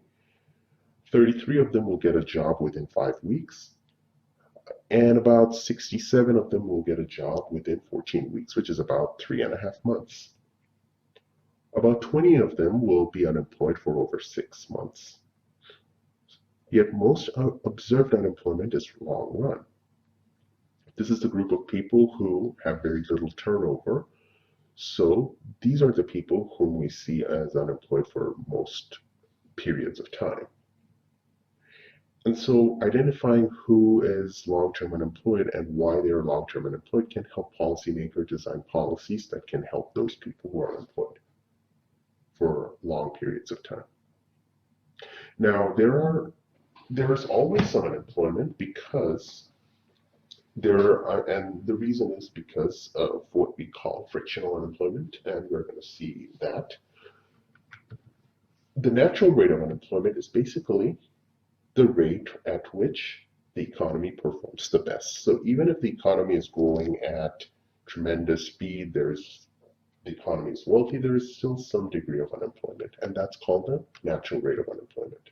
33 of them will get a job within 5 weeks, and about 67 of them will get a job within 14 weeks, which is about 3.5 months. About 20 of them will be unemployed for over 6 months. Yet most observed unemployment is long run. This is the group of people who have very little turnover. So these are the people whom we see as unemployed for most periods of time. And so identifying who is long-term unemployed and why they are long-term unemployed can help policymakers design policies that can help those people who are unemployed for long periods of time. Now, there is always some unemployment because and the reason is because of what we call frictional unemployment, and we're going to see that. The natural rate of unemployment is basically the rate at which the economy performs the best. So even if the economy is growing at tremendous speed, the economy is wealthy, there is still some degree of unemployment, and that's called the natural rate of unemployment.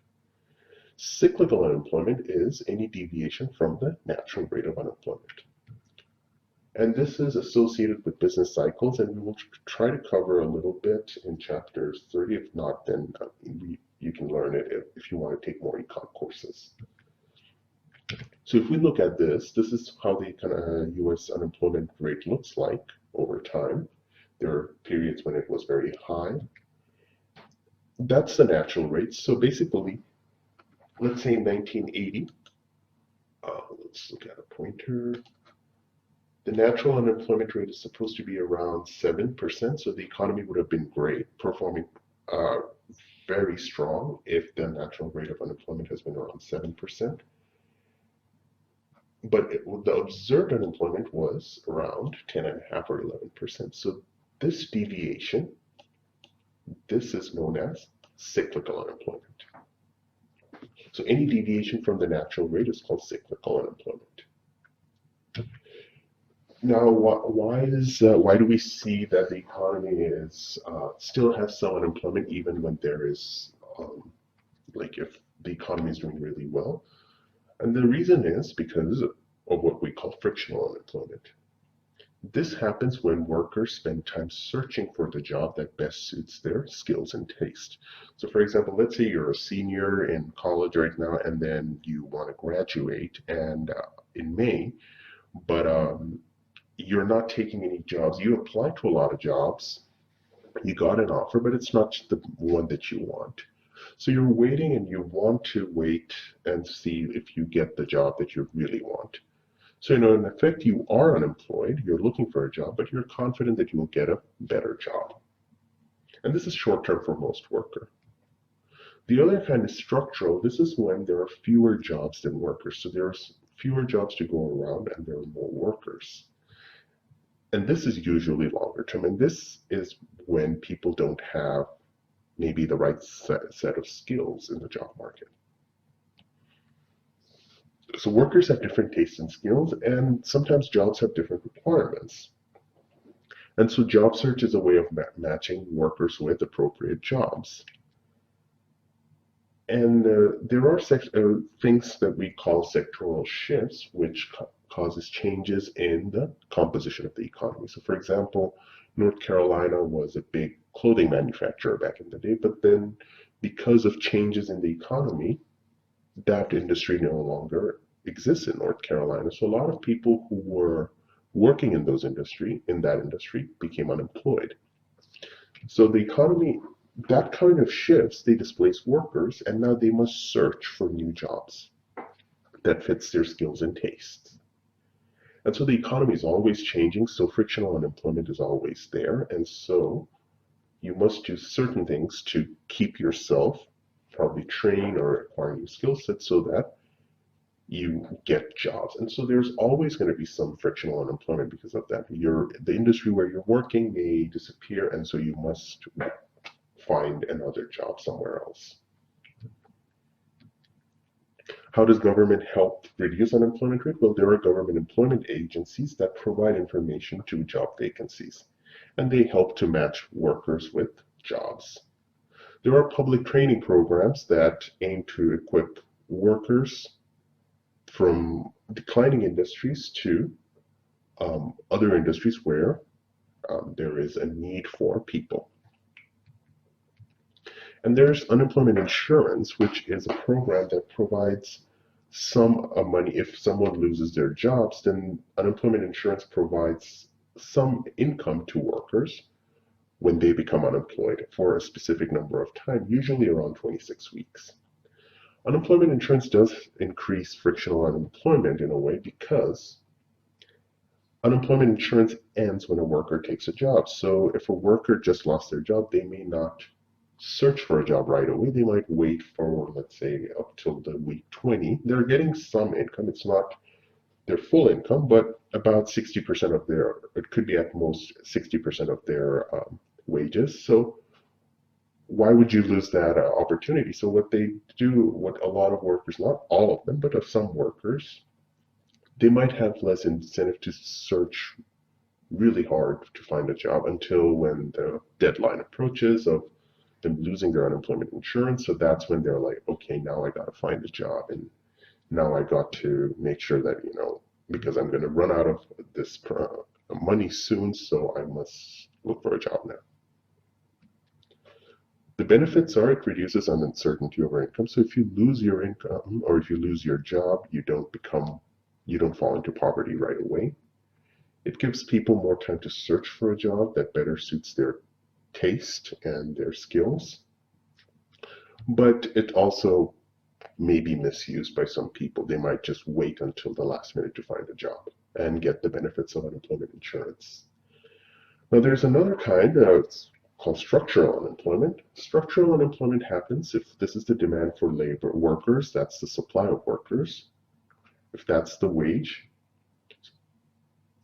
Cyclical unemployment is any deviation from the natural rate of unemployment. And this is associated with business cycles, and we will try to cover a little bit in chapters 30. If not, then you can learn it if you want to take more econ courses. So if we look at this is how the kind of US unemployment rate looks like over time. There are periods when it was very high. That's the natural rate. So basically, let's say in 1980, let's look at a pointer. The natural unemployment rate is supposed to be around 7%, so the economy would have been great, performing very strong if the natural rate of unemployment has been around 7%. But the observed unemployment was around 10.5 or 11%. So this deviation, this is known as cyclical unemployment. So any deviation from the natural rate is called cyclical unemployment. Now, why do we see that the economy is still has some unemployment even when there is like if the economy is doing really well? And the reason is because of what we call frictional unemployment. This happens when workers spend time searching for the job that best suits their skills and taste. So for example, let's say you're a senior in college right now, and then you want to graduate and in May, but you're not taking any jobs. You applied to a lot of jobs, you got an offer, but it's not the one that you want. So you're waiting, and you want to wait and see if you get the job that you really want. So, in effect, you are unemployed, you're looking for a job, but you're confident that you will get a better job. And this is short-term for most workers. The other kind is structural. This is when there are fewer jobs than workers. So there's fewer jobs to go around, and there are more workers. And this is usually longer term. And this is when people don't have maybe the right set of skills in the job market. So workers have different tastes and skills, and sometimes jobs have different requirements. And so job search is a way of matching workers with appropriate jobs. And there are things that we call sectoral shifts, which causes changes in the composition of the economy. So for example, North Carolina was a big clothing manufacturer back in the day, but then because of changes in the economy, that industry no longer exists in North Carolina. So a lot of people who were working in that industry became unemployed. So the economy, that kind of shifts, they displace workers, and now they must search for new jobs that fits their skills and tastes. And so the economy is always changing, so frictional unemployment is always there, and so you must do certain things to keep yourself, probably train or acquire new skill sets so that you get jobs. And so there's always going to be some frictional unemployment because of that. The industry where you're working may disappear, and so you must find another job somewhere else. How does government help reduce unemployment rate? Well, there are government employment agencies that provide information to job vacancies, and they help to match workers with jobs. There are public training programs that aim to equip workers from declining industries to other industries where there is a need for people. And there's unemployment insurance, which is a program that provides some money. If someone loses their jobs, then unemployment insurance provides some income to workers when they become unemployed for a specific number of time, usually around 26 weeks. Unemployment insurance does increase frictional unemployment in a way because unemployment insurance ends when a worker takes a job. So if a worker just lost their job, they may not search for a job right away. They might wait for, let's say, up till the week 20. They're getting some income. It's not their full income, but about 60% of their, it could be at most 60% of their wages. So why would you lose that opportunity? So what they do, what a lot of workers, not all of them, but of some workers, they might have less incentive to search really hard to find a job until when the deadline approaches of them losing their unemployment insurance. So that's when they're like, okay, now I got to find a job, and now I got to make sure that, because I'm going to run out of this money soon, so I must look for a job now. The benefits are it reduces uncertainty over income. So if you lose your income or if you lose your job, you don't fall into poverty right away. It gives people more time to search for a job that better suits their taste and their skills. But it also may be misused by some people. They might just wait until the last minute to find a job and get the benefits of unemployment insurance. Now there's another kind, it's called structural unemployment. Structural unemployment happens if this is the demand for labor workers, that's the supply of workers. If that's the wage,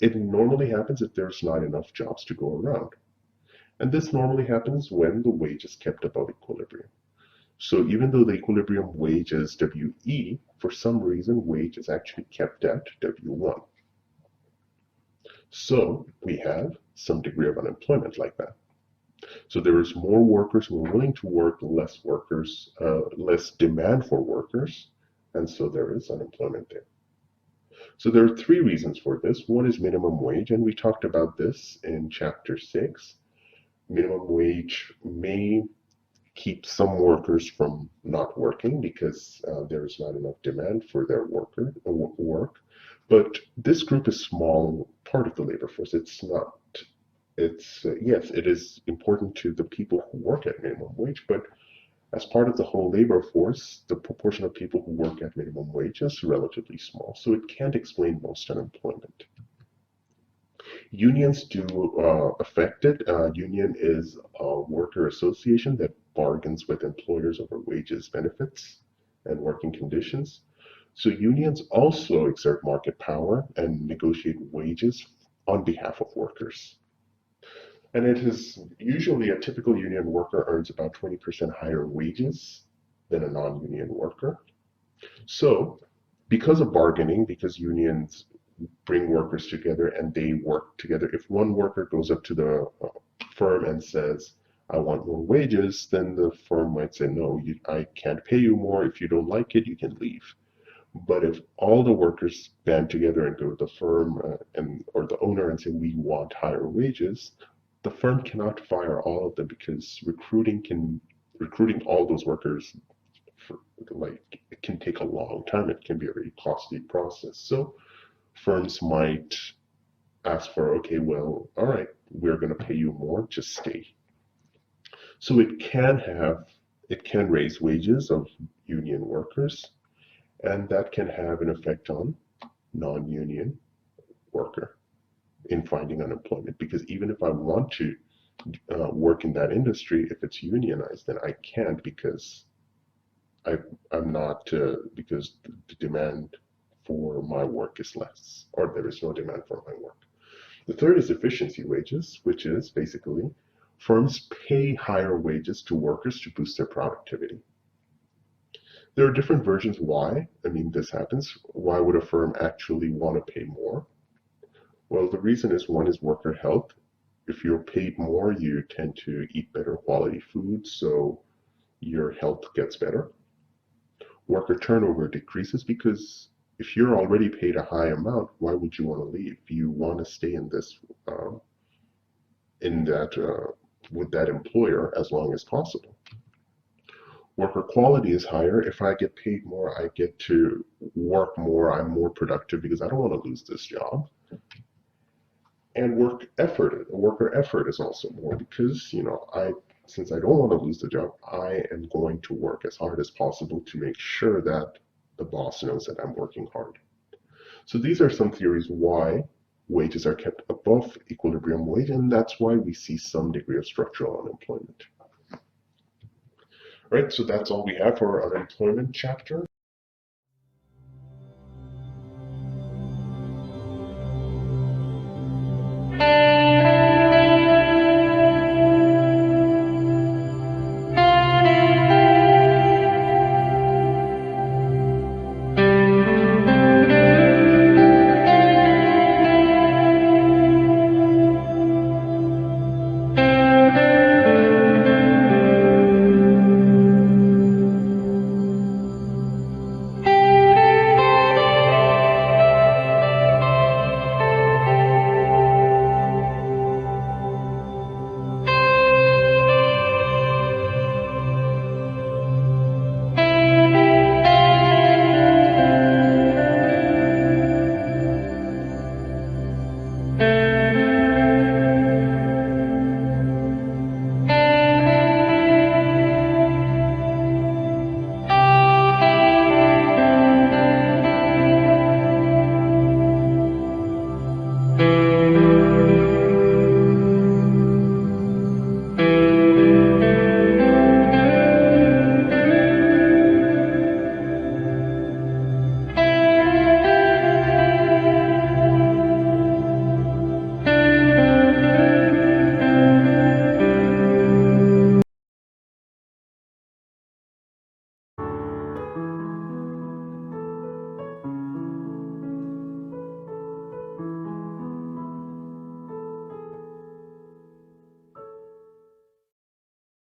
it normally happens if there's not enough jobs to go around. And this normally happens when the wage is kept above equilibrium. So even though the equilibrium wage is WE, for some reason wage is actually kept at W1. So we have some degree of unemployment like that. So there is more workers who are willing to work, less workers, less demand for workers, and so there is unemployment there. So there are three reasons for this. One is minimum wage, and we talked about this in chapter 6. Minimum wage may keep some workers from not working because there is not enough demand for their work. But this group is small part of the labor force. It's not. Yes, it is important to the people who work at minimum wage, but as part of the whole labor force, the proportion of people who work at minimum wage is relatively small, so it can't explain most unemployment. Unions do affect it. Union is a worker association that bargains with employers over wages, benefits, and working conditions. So unions also exert market power and negotiate wages on behalf of workers. And it is usually a typical union worker earns about 20% higher wages than a non-union worker. So because of bargaining, because unions bring workers together and they work together, if one worker goes up to the firm and says, I want more wages, then the firm might say, no, I can't pay you more. If you don't like it, you can leave. But if all the workers band together and go to the firm or the owner and say, we want higher wages, the firm cannot fire all of them because recruiting all those workers it can take a long time. It can be a very costly process. So firms might ask for, okay, well, all right, we're going to pay you more, just stay. So it can raise wages of union workers, and that can have an effect on non-union worker in finding unemployment, because even if I want to work in that industry, if it's unionized, then I can't because I'm not because the demand for my work is less, or there is no demand for my work. The third is efficiency wages, which is basically firms pay higher wages to workers to boost their productivity. There are different versions why this happens. Why would a firm actually want to pay more? Well, the reason is one is worker health. If you're paid more, you tend to eat better quality food, so your health gets better. Worker turnover decreases because if you're already paid a high amount, why would you want to leave? You want to stay in this, with that employer as long as possible. Worker quality is higher. If I get paid more, I get to work more. I'm more productive because I don't want to lose this job. And worker effort is also more because, since I don't want to lose the job, I am going to work as hard as possible to make sure that the boss knows that I'm working hard. So these are some theories why wages are kept above equilibrium wage, and that's why we see some degree of structural unemployment. All right, so that's all we have for our unemployment chapter.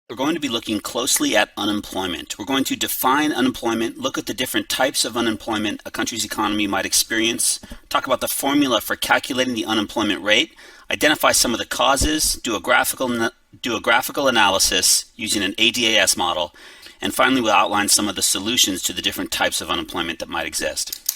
We're going to be looking closely at unemployment. We're going to define unemployment, look at the different types of unemployment a country's economy might experience, talk about the formula for calculating the unemployment rate, identify some of the causes, do a graphical analysis using an ADAS model, and finally we'll outline some of the solutions to the different types of unemployment that might exist.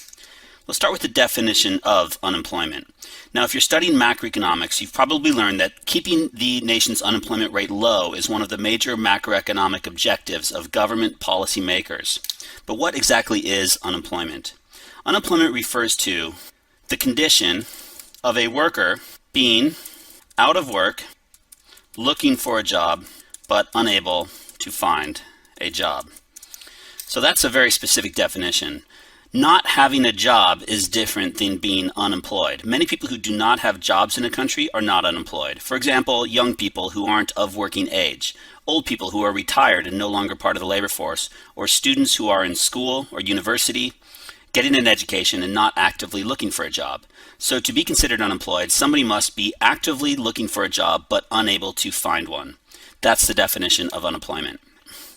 Let's start with the definition of unemployment. Now, if you're studying macroeconomics, you've probably learned that keeping the nation's unemployment rate low is one of the major macroeconomic objectives of government policymakers. But what exactly is unemployment? Unemployment refers to the condition of a worker being out of work, looking for a job, but unable to find a job. So that's a very specific definition. Not having a job is different than being unemployed. Many people who do not have jobs in a country are not unemployed. For example, young people who aren't of working age, old people who are retired and no longer part of the labor force, or students who are in school or university, getting an education and not actively looking for a job. So to be considered unemployed, somebody must be actively looking for a job but unable to find one. That's the definition of unemployment.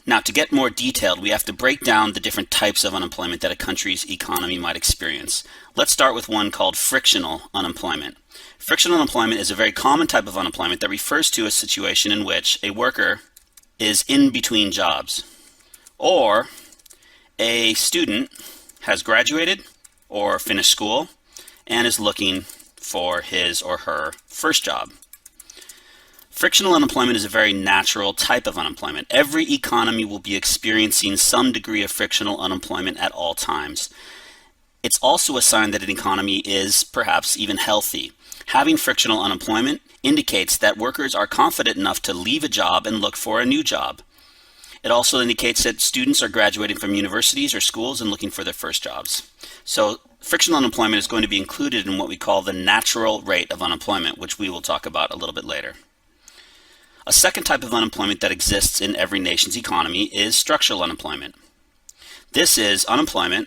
Now, to get more detailed, we have to break down the different types of unemployment that a country's economy might experience. Let's start with one called frictional unemployment. Frictional unemployment is a very common type of unemployment that refers to a situation in which a worker is in between jobs, or a student has graduated or finished school and is looking for his or her first job. Frictional unemployment is a very natural type of unemployment. Every economy will be experiencing some degree of frictional unemployment at all times. It's also a sign that an economy is perhaps even healthy. Having frictional unemployment indicates that workers are confident enough to leave a job and look for a new job. It also indicates that students are graduating from universities or schools and looking for their first jobs. So frictional unemployment is going to be included in what we call the natural rate of unemployment, which we will talk about a little bit later. A second type of unemployment that exists in every nation's economy is structural unemployment. This is unemployment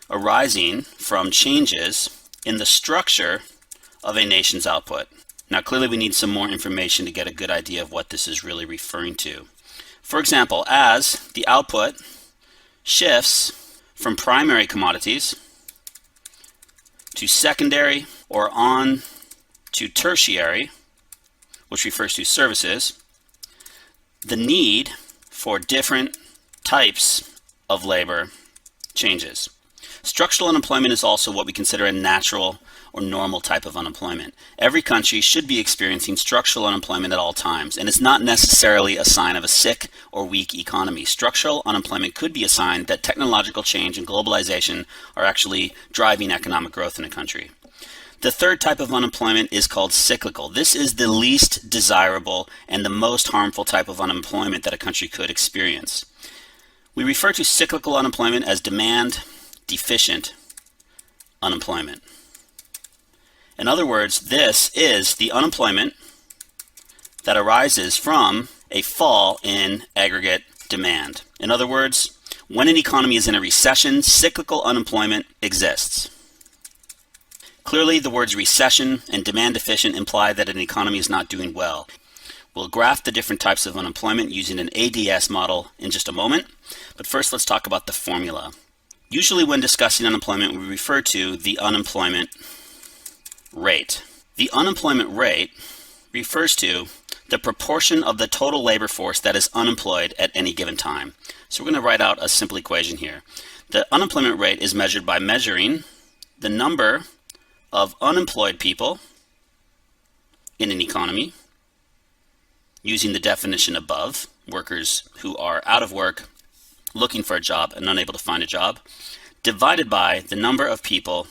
arising from changes in the structure of a nation's output. Now, clearly we need some more information to get a good idea of what this is really referring to. For example, as the output shifts from primary commodities to secondary or on to tertiary, which refers to services, the need for different types of labor changes. Structural unemployment is also what we consider a natural or normal type of unemployment. Every country should be experiencing structural unemployment at all times, and it's not necessarily a sign of a sick or weak economy. Structural unemployment could be a sign that technological change and globalization are actually driving economic growth in a country. The third type of unemployment is called cyclical. This is the least desirable and the most harmful type of unemployment that a country could experience. We refer to cyclical unemployment as demand deficient unemployment. In other words, this is the unemployment that arises from a fall in aggregate demand. In other words, when an economy is in a recession, cyclical unemployment exists. Clearly, the words recession and demand deficient imply that an economy is not doing well. We'll graph the different types of unemployment using an ADS model in just a moment, but first let's talk about the formula. Usually when discussing unemployment, we refer to the unemployment rate. The unemployment rate refers to the proportion of the total labor force that is unemployed at any given time. So we're going to write out a simple equation here. The unemployment rate is measured by measuring the number of unemployed people in an economy using the definition above, workers who are out of work, looking for a job and unable to find a job, divided by the number of people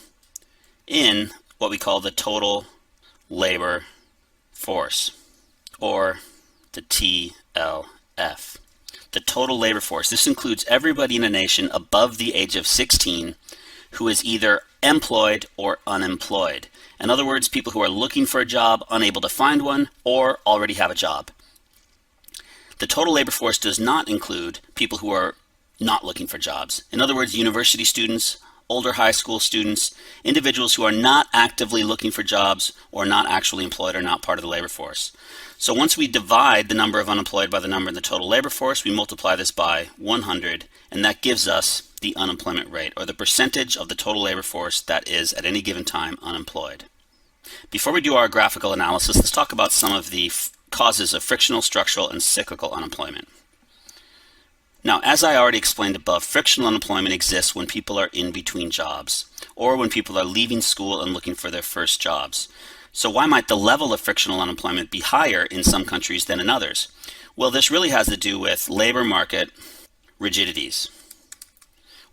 in what we call the total labor force, or the TLF. The total labor force. This includes everybody in a nation above the age of 16 who is either employed or unemployed. In other words, people who are looking for a job, unable to find one, or already have a job. The total labor force does not include people who are not looking for jobs. In other words, university students, older high school students, individuals who are not actively looking for jobs or not actually employed or not part of the labor force. So once we divide the number of unemployed by the number in the total labor force, we multiply this by 100, and that gives us the unemployment rate, or the percentage of the total labor force that is at any given time unemployed. Before we do our graphical analysis, let's talk about some of the causes of frictional, structural, and cyclical unemployment. Now, as I already explained above, frictional unemployment exists when people are in between jobs, or when people are leaving school and looking for their first jobs. So why might the level of frictional unemployment be higher in some countries than in others? Well, this really has to do with labor market rigidities.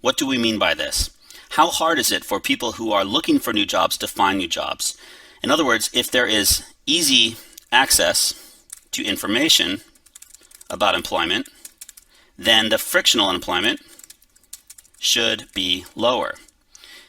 What do we mean by this? How hard is it for people who are looking for new jobs to find new jobs? In other words, if there is easy access to information about employment, then the frictional unemployment should be lower.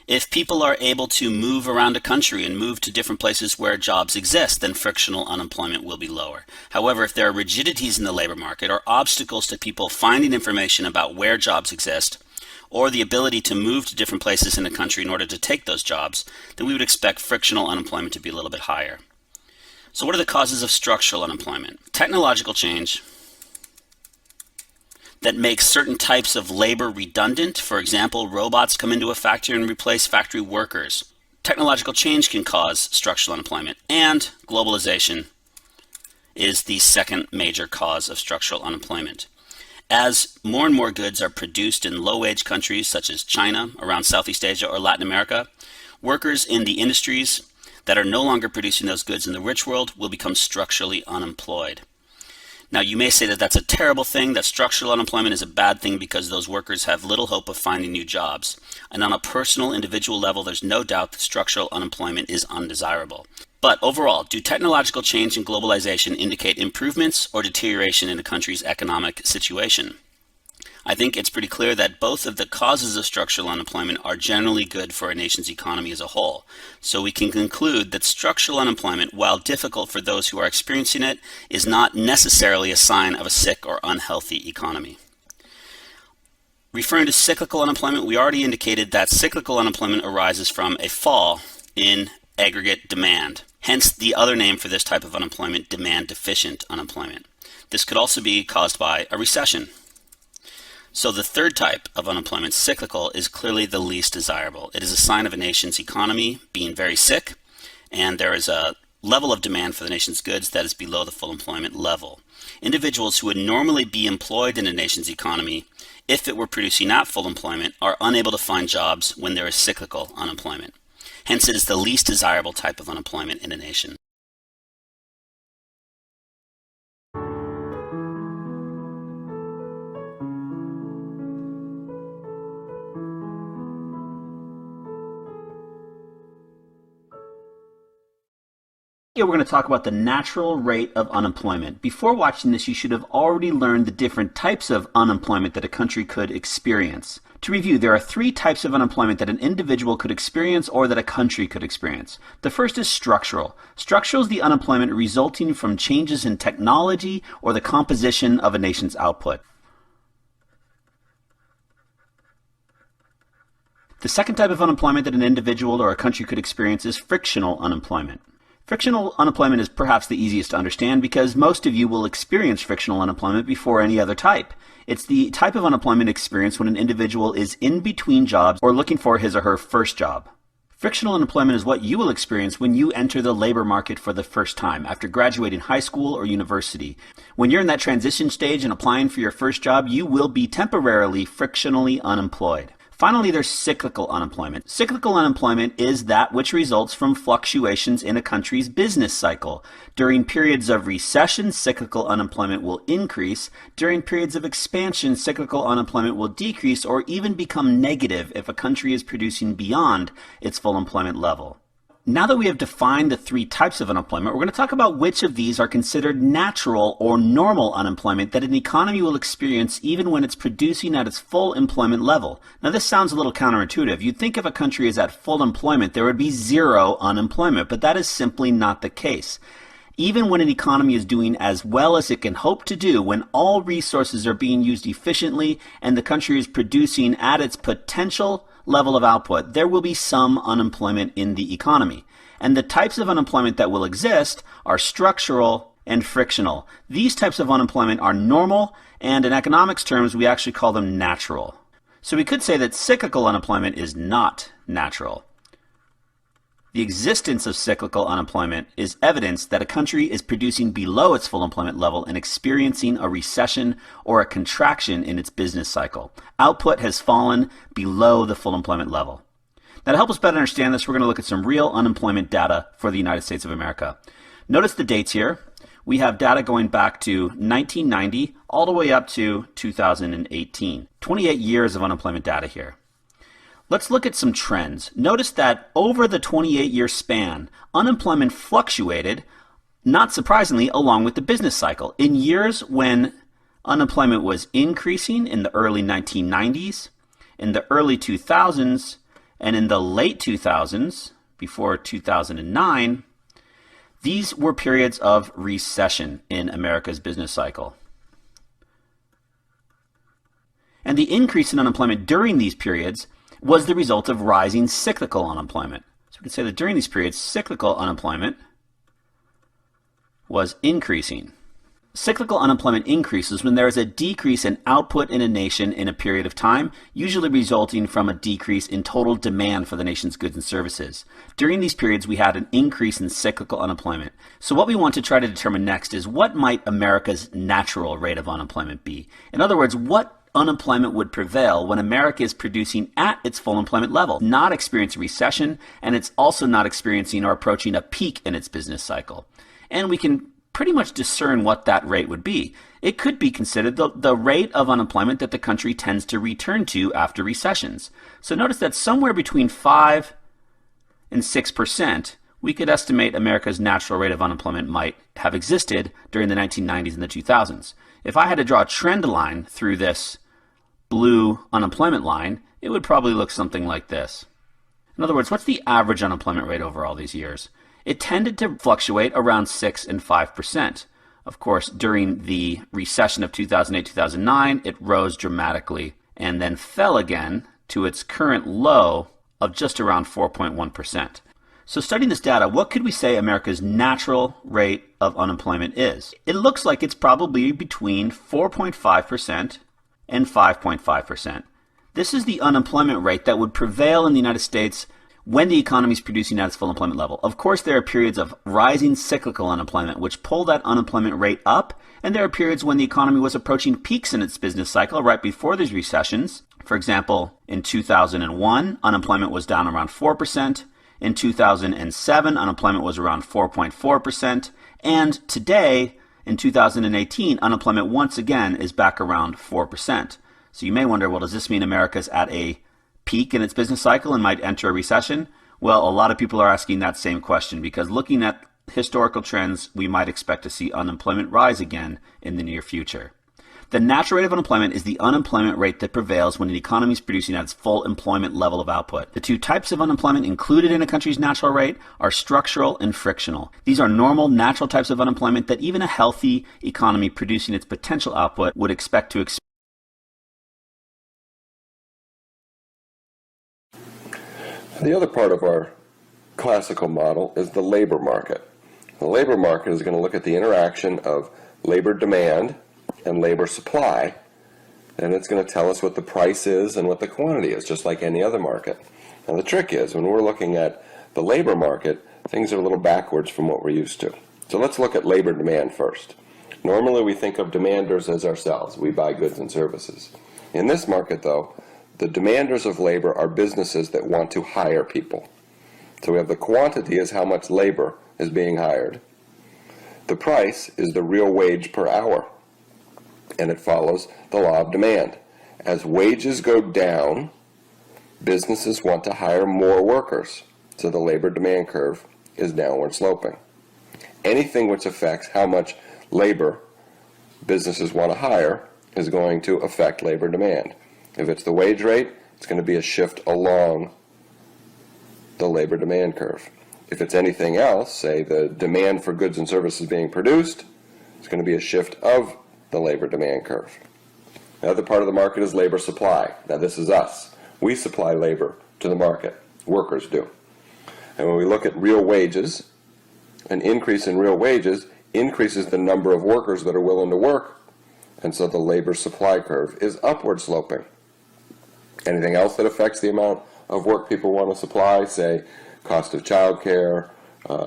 If people are able to move around a country and move to different places where jobs exist, then frictional unemployment will be lower. However, if there are rigidities in the labor market or obstacles to people finding information about where jobs exist, or the ability to move to different places in the country in order to take those jobs, then we would expect frictional unemployment to be a little bit higher. So what are the causes of structural unemployment? Technological change that makes certain types of labor redundant. For example, robots come into a factory and replace factory workers. Technological change can cause structural unemployment, and globalization is the second major cause of structural unemployment. As more and more goods are produced in low-wage countries such as China, around Southeast Asia, or Latin America, workers in the industries that are no longer producing those goods in the rich world will become structurally unemployed. Now, you may say that that's a terrible thing, that structural unemployment is a bad thing because those workers have little hope of finding new jobs. And on a personal, individual level, there's no doubt that structural unemployment is undesirable. But overall, do technological change and globalization indicate improvements or deterioration in a country's economic situation? I think it's pretty clear that both of the causes of structural unemployment are generally good for a nation's economy as a whole. So we can conclude that structural unemployment, while difficult for those who are experiencing it, is not necessarily a sign of a sick or unhealthy economy. Referring to cyclical unemployment, we already indicated that cyclical unemployment arises from a fall in aggregate demand. Hence the other name for this type of unemployment, demand deficient unemployment. This could also be caused by a recession. So the third type of unemployment, cyclical, is clearly the least desirable. It is a sign of a nation's economy being very sick, and there is a level of demand for the nation's goods that is below the full employment level. Individuals who would normally be employed in a nation's economy, if it were producing at full employment, are unable to find jobs when there is cyclical unemployment. Hence, it is the least desirable type of unemployment in a nation. Here we're going to talk about the natural rate of unemployment. Before watching this, you should have already learned the different types of unemployment that a country could experience. To review, there are three types of unemployment that an individual could experience or that a country could experience. The first is structural. Structural is the unemployment resulting from changes in technology or the composition of a nation's output. The second type of unemployment that an individual or a country could experience is frictional unemployment. Frictional unemployment is perhaps the easiest to understand because most of you will experience frictional unemployment before any other type. It's the type of unemployment experienced when an individual is in between jobs or looking for his or her first job. Frictional unemployment is what you will experience when you enter the labor market for the first time after graduating high school or university. When you're in that transition stage and applying for your first job, you will be temporarily frictionally unemployed. Finally, there's cyclical unemployment. Cyclical unemployment is that which results from fluctuations in a country's business cycle. During periods of recession, cyclical unemployment will increase. During periods of expansion, cyclical unemployment will decrease or even become negative if a country is producing beyond its full employment level. Now that we have defined the three types of unemployment, we're going to talk about which of these are considered natural or normal unemployment that an economy will experience even when it's producing at its full employment level. Now this sounds a little counterintuitive. You'd think if a country is at full employment, there would be zero unemployment, but that is simply not the case. Even when an economy is doing as well as it can hope to do, when all resources are being used efficiently and the country is producing at its potential level of output, there will be some unemployment in the economy. And the types of unemployment that will exist are structural and frictional. These types of unemployment are normal, and in economics terms, we actually call them natural. So we could say that cyclical unemployment is not natural. The existence of cyclical unemployment is evidence that a country is producing below its full employment level and experiencing a recession or a contraction in its business cycle. Output has fallen below the full employment level. Now, to help us better understand this, we're going to look at some real unemployment data for the United States of America. Notice the dates here. We have data going back to 1990 all the way up to 2018. 28 years of unemployment data here. Let's look at some trends. Notice that over the 28-year span, unemployment fluctuated, not surprisingly, along with the business cycle. In years when unemployment was increasing in the early 1990s, in the early 2000s, and in the late 2000s, before 2009, these were periods of recession in America's business cycle. And the increase in unemployment during these periods was the result of rising cyclical unemployment. So we can say that during these periods, cyclical unemployment was increasing. Cyclical unemployment increases when there is a decrease in output in a nation in a period of time, usually resulting from a decrease in total demand for the nation's goods and services. During these periods, we had an increase in cyclical unemployment. So what we want to try to determine next is what might America's natural rate of unemployment be? In other words, what unemployment would prevail when America is producing at its full employment level, not experiencing recession, and it's also not experiencing or approaching a peak in its business cycle. And we can pretty much discern what that rate would be. It could be considered the rate of unemployment that the country tends to return to after recessions. So notice that somewhere between 5 and 6%, we could estimate America's natural rate of unemployment might have existed during the 1990s and the 2000s. If I had to draw a trend line through this blue unemployment line, it would probably look something like this. In other words, what's the average unemployment rate over all these years? It tended to fluctuate around 6 and 5%. Of course, during the recession of 2008-2009, it rose dramatically and then fell again to its current low of just around 4.1%. So studying this data, what could we say America's natural rate of unemployment is? It looks like it's probably between 4.5% and 5.5%. This is the unemployment rate that would prevail in the United States when the economy is producing at its full employment level. Of course, there are periods of rising cyclical unemployment which pull that unemployment rate up, and there are periods when the economy was approaching peaks in its business cycle right before these recessions. For example, in 2001, unemployment was down around 4%. In 2007, unemployment was around 4.4%. And today, in 2018, unemployment once again is back around 4%. So you may wonder, well, does this mean America's at a peak in its business cycle and might enter a recession? Well, a lot of people are asking that same question because looking at historical trends, we might expect to see unemployment rise again in the near future. The natural rate of unemployment is the unemployment rate that prevails when an economy is producing at its full employment level of output. The two types of unemployment included in a country's natural rate are structural and frictional. These are normal, natural types of unemployment that even a healthy economy producing its potential output would expect to experience. The other part of our classical model is the labor market. The labor market is going to look at the interaction of labor demand and labor supply, and it's going to tell us what the price is and what the quantity is, just like any other market. Now the trick is, when we're looking at the labor market, things are a little backwards from what we're used to. So let's look at labor demand first. Normally we think of demanders as ourselves. We buy goods and services. In this market, though, the demanders of labor are businesses that want to hire people. So we have the quantity is how much labor is being hired. The price is the real wage per hour, and it follows the law of demand. As wages go down, businesses want to hire more workers, so the labor demand curve is downward sloping. Anything which affects how much labor businesses want to hire is going to affect labor demand. If it's the wage rate, it's going to be a shift along the labor demand curve. If it's anything else, say the demand for goods and services being produced, it's going to be a shift of the labor demand curve. The other part of the market is labor supply. Now this is us. We supply labor to the market. Workers do. And when we look at real wages, an increase in real wages increases the number of workers that are willing to work, and so the labor supply curve is upward sloping. Anything else that affects the amount of work people want to supply, say cost of childcare,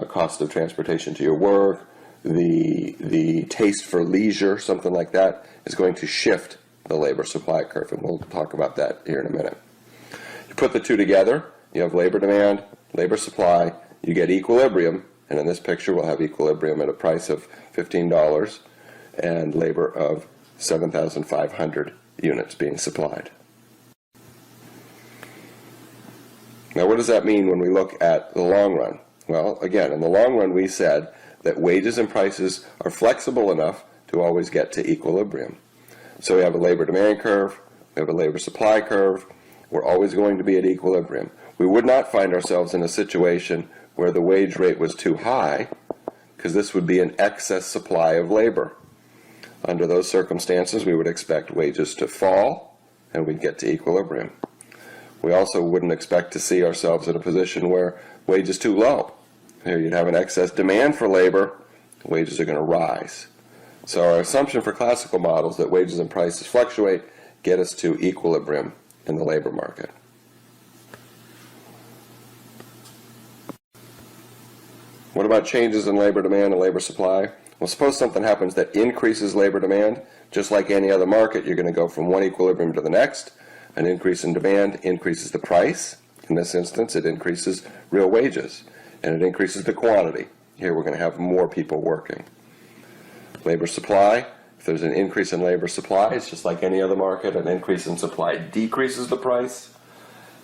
cost of transportation to your work, the taste for leisure, something like that, is going to shift the labor supply curve, and we'll talk about that here in a minute. You put the two together, you have labor demand, labor supply, you get equilibrium, and in this picture we'll have equilibrium at a price of $15 and labor of 7,500 units being supplied. Now, what does that mean when we look at the long run? Well, again, in the long run we said that wages and prices are flexible enough to always get to equilibrium. So we have a labor demand curve, we have a labor supply curve, we're always going to be at equilibrium. We would not find ourselves in a situation where the wage rate was too high, because this would be an excess supply of labor. Under those circumstances, we would expect wages to fall, and we'd get to equilibrium. We also wouldn't expect to see ourselves in a position where wages too low. Here you'd have an excess demand for labor, wages are going to rise. So our assumption for classical models that wages and prices fluctuate get us to equilibrium in the labor market. What about changes in labor demand and labor supply? Well, suppose something happens that increases labor demand. Just like any other market, you're going to go from one equilibrium to the next. An increase in demand increases the price. In this instance, it increases real wages, and it increases the quantity. Here we're going to have more people working. Labor supply, if there's an increase in labor supply, it's just like any other market. An increase in supply decreases the price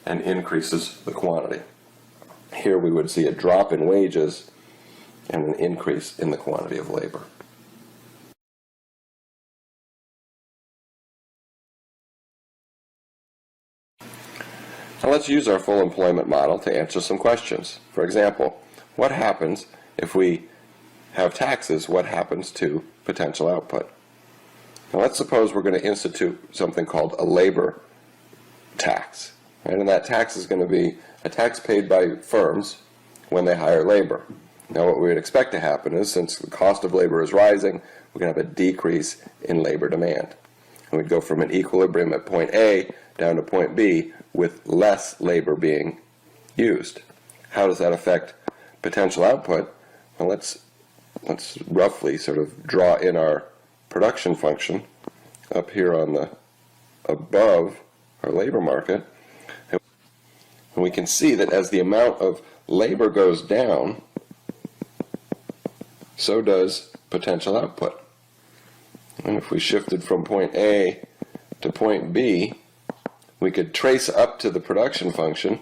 and increases the quantity. Here we would see a drop in wages and an increase in the quantity of labor. Now let's use our full employment model to answer some questions. For example, what happens if we have taxes? What happens to potential output? Now let's suppose we're going to institute something called a labor tax. Right? And that tax is going to be a tax paid by firms when they hire labor. Now what we would expect to happen is, since the cost of labor is rising, we're going to have a decrease in labor demand. And we'd go from an equilibrium at point A down to point B with less labor being used. How does that affect potential output? Well, let's roughly sort of draw in our production function up here on the above our labor market. And we can see that as the amount of labor goes down, so does potential output. And if we shifted from point A to point B, we could trace up to the production function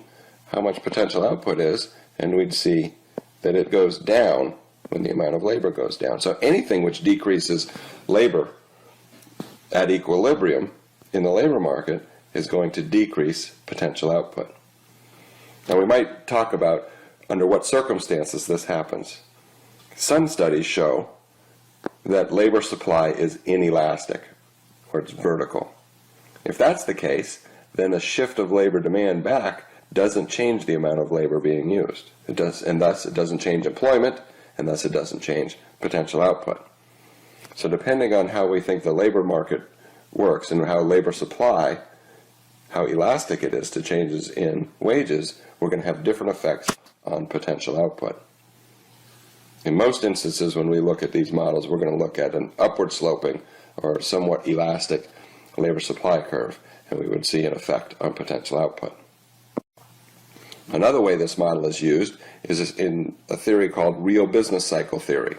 how much potential output is, and we'd see that it goes down when the amount of labor goes down. So anything which decreases labor at equilibrium in the labor market is going to decrease potential output. Now we might talk about under what circumstances this happens. Some studies show that labor supply is inelastic, or it's vertical. If that's the case, then a shift of labor demand back doesn't change the amount of labor being used. It does, and thus it doesn't change employment, and thus it doesn't change potential output. So depending on how we think the labor market works and how labor supply, how elastic it is to changes in wages, we're going to have different effects on potential output. In most instances, when we look at these models, we're going to look at an upward sloping or somewhat elastic labor supply curve, and we would see an effect on potential output. Another way this model is used is in a theory called real business cycle theory.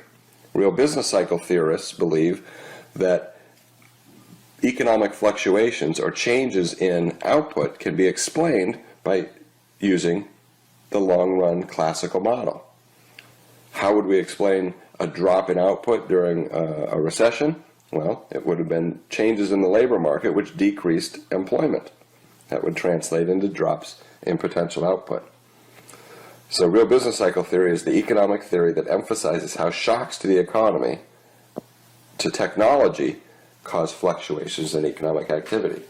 Real business cycle theorists believe that economic fluctuations or changes in output can be explained by using the long-run classical model. How would we explain a drop in output during a recession? Well, it would have been changes in the labor market which decreased employment. That would translate into drops in potential output. So real business cycle theory is the economic theory that emphasizes how shocks to the economy, to technology, cause fluctuations in economic activity.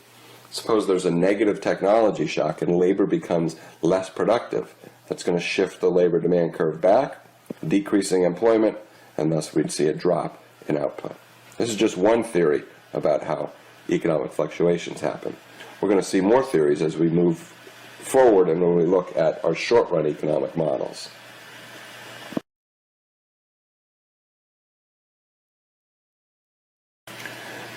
Suppose there's a negative technology shock and labor becomes less productive. That's going to shift the labor demand curve back, decreasing employment, and thus we'd see a drop in output. This is just one theory about how economic fluctuations happen. We're going to see more theories as we move forward and when we look at our short-run economic models.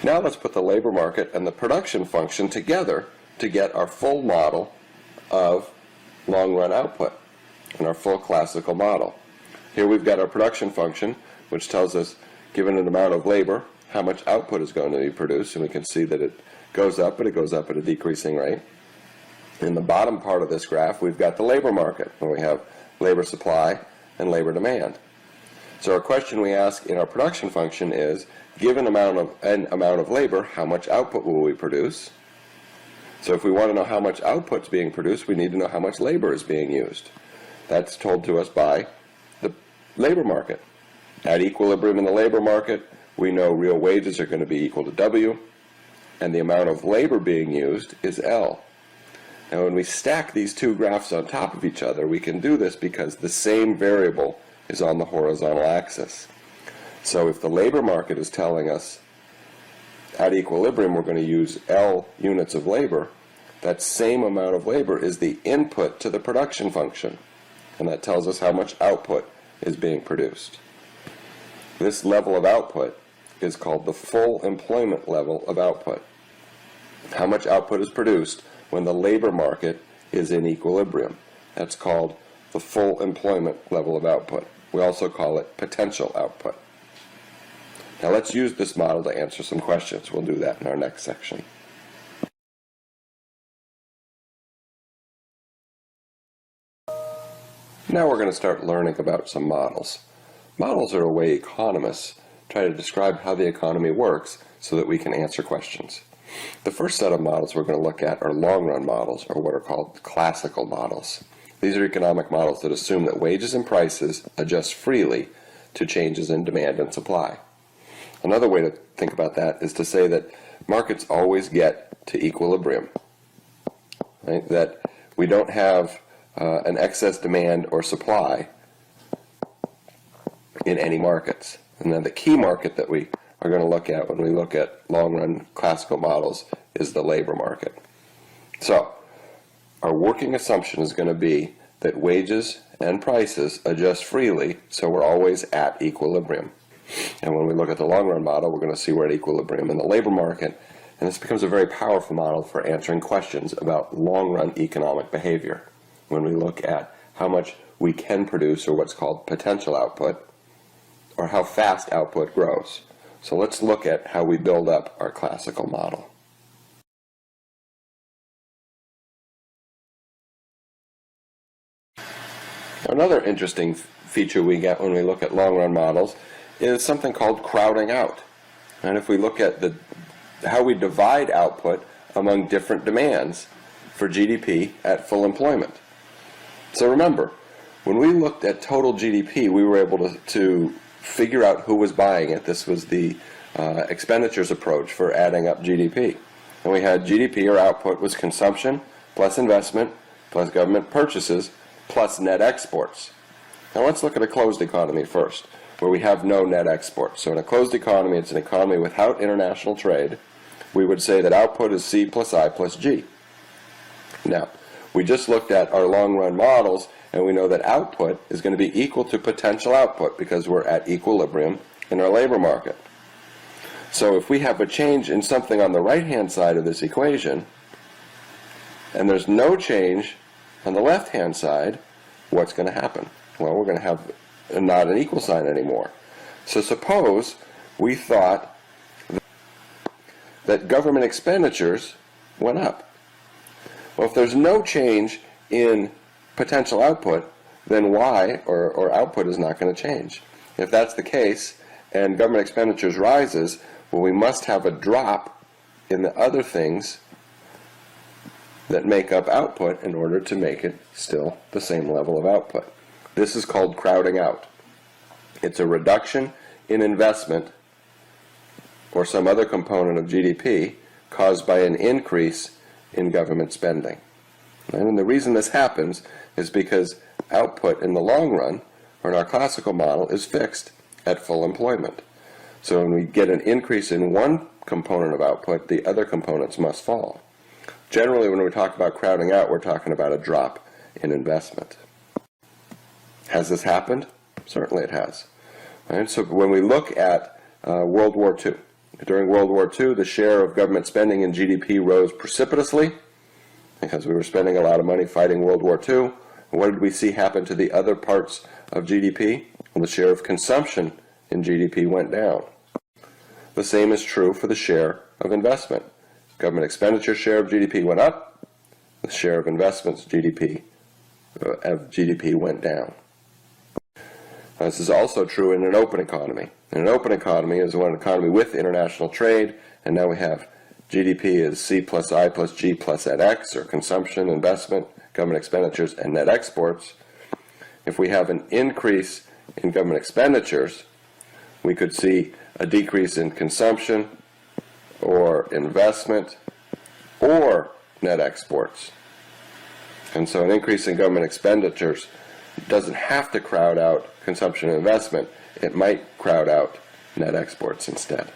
Now let's put the labor market and the production function together to get our full model of long-run output and our full classical model. Here we've got our production function, which tells us, given an amount of labor, how much output is going to be produced, and we can see that it goes up, but it goes up at a decreasing rate. In the bottom part of this graph, we've got the labor market, where we have labor supply and labor demand. So our question we ask in our production function is, given an amount of labor, how much output will we produce? So if we want to know how much output is being produced, we need to know how much labor is being used. That's told to us by the labor market. At equilibrium in the labor market, we know real wages are going to be equal to W, and the amount of labor being used is L. Now when we stack these two graphs on top of each other, we can do this because the same variable is on the horizontal axis. So if the labor market is telling us at equilibrium we're going to use L units of labor, that same amount of labor is the input to the production function, and that tells us how much output is being produced. This level of output is called the full employment level of output. How much output is produced when the labor market is in equilibrium. That's called the full employment level of output. We also call it potential output. Now let's use this model to answer some questions. We'll do that in our next section. Now we're going to start learning about some models. Models are a way economists try to describe how the economy works so that we can answer questions. The first set of models we're going to look at are long-run models, or what are called classical models. These are economic models that assume that wages and prices adjust freely to changes in demand and supply. Another way to think about that is to say that markets always get to equilibrium, right? That we don't have an excess demand or supply in any markets. And then the key market that we are going to look at when we look at long-run classical models is the labor market. So our working assumption is going to be that wages and prices adjust freely, so we're always at equilibrium. And when we look at the long-run model, we're going to see we're at equilibrium in the labor market, and this becomes a very powerful model for answering questions about long-run economic behavior. When we look at how much we can produce, or what's called potential output, or how fast output grows. So let's look at how we build up our classical model. Another interesting feature we get when we look at long-run models is something called crowding out. And if we look at how we divide output among different demands for GDP at full employment. So remember, when we looked at total GDP, we were able to figure out who was buying it. This was the expenditures approach for adding up GDP. And we had GDP, or output, was consumption plus investment plus government purchases plus net exports. Now let's look at a closed economy first, where we have no net exports. So in a closed economy, it's an economy without international trade. We would say that output is C plus I plus G. Now, we just looked at our long-run models, and we know that output is going to be equal to potential output because we're at equilibrium in our labor market. So if we have a change in something on the right-hand side of this equation, and there's no change on the left-hand side, what's going to happen? Well, we're going to have not an equal sign anymore. So suppose we thought that government expenditures went up. Well, if there's no change in potential output, then Y, or output, is not going to change. If that's the case, and government expenditures rises, well, we must have a drop in the other things that make up output in order to make it still the same level of output. This is called crowding out. It's a reduction in investment or some other component of GDP caused by an increase in government spending. And the reason this happens is because output in the long run, or in our classical model, is fixed at full employment. So when we get an increase in one component of output, the other components must fall. Generally, when we talk about crowding out, we're talking about a drop in investment. Has this happened? Certainly it has. Right? So when we look at World War II, during World War II, the share of government spending in GDP rose precipitously because we were spending a lot of money fighting World War II. And what did we see happen to the other parts of GDP? Well, the share of consumption in GDP went down. The same is true for the share of investment. Government expenditure share of GDP went up. The share of investments of GDP went down. This is also true in an open economy. And an open economy is one economy with international trade, and now we have GDP is C plus I plus G plus NX, or consumption, investment, government expenditures, and net exports. If we have an increase in government expenditures, we could see a decrease in consumption, or investment, or net exports. And so an increase in government expenditures doesn't have to crowd out consumption and investment. It might crowd out net exports instead.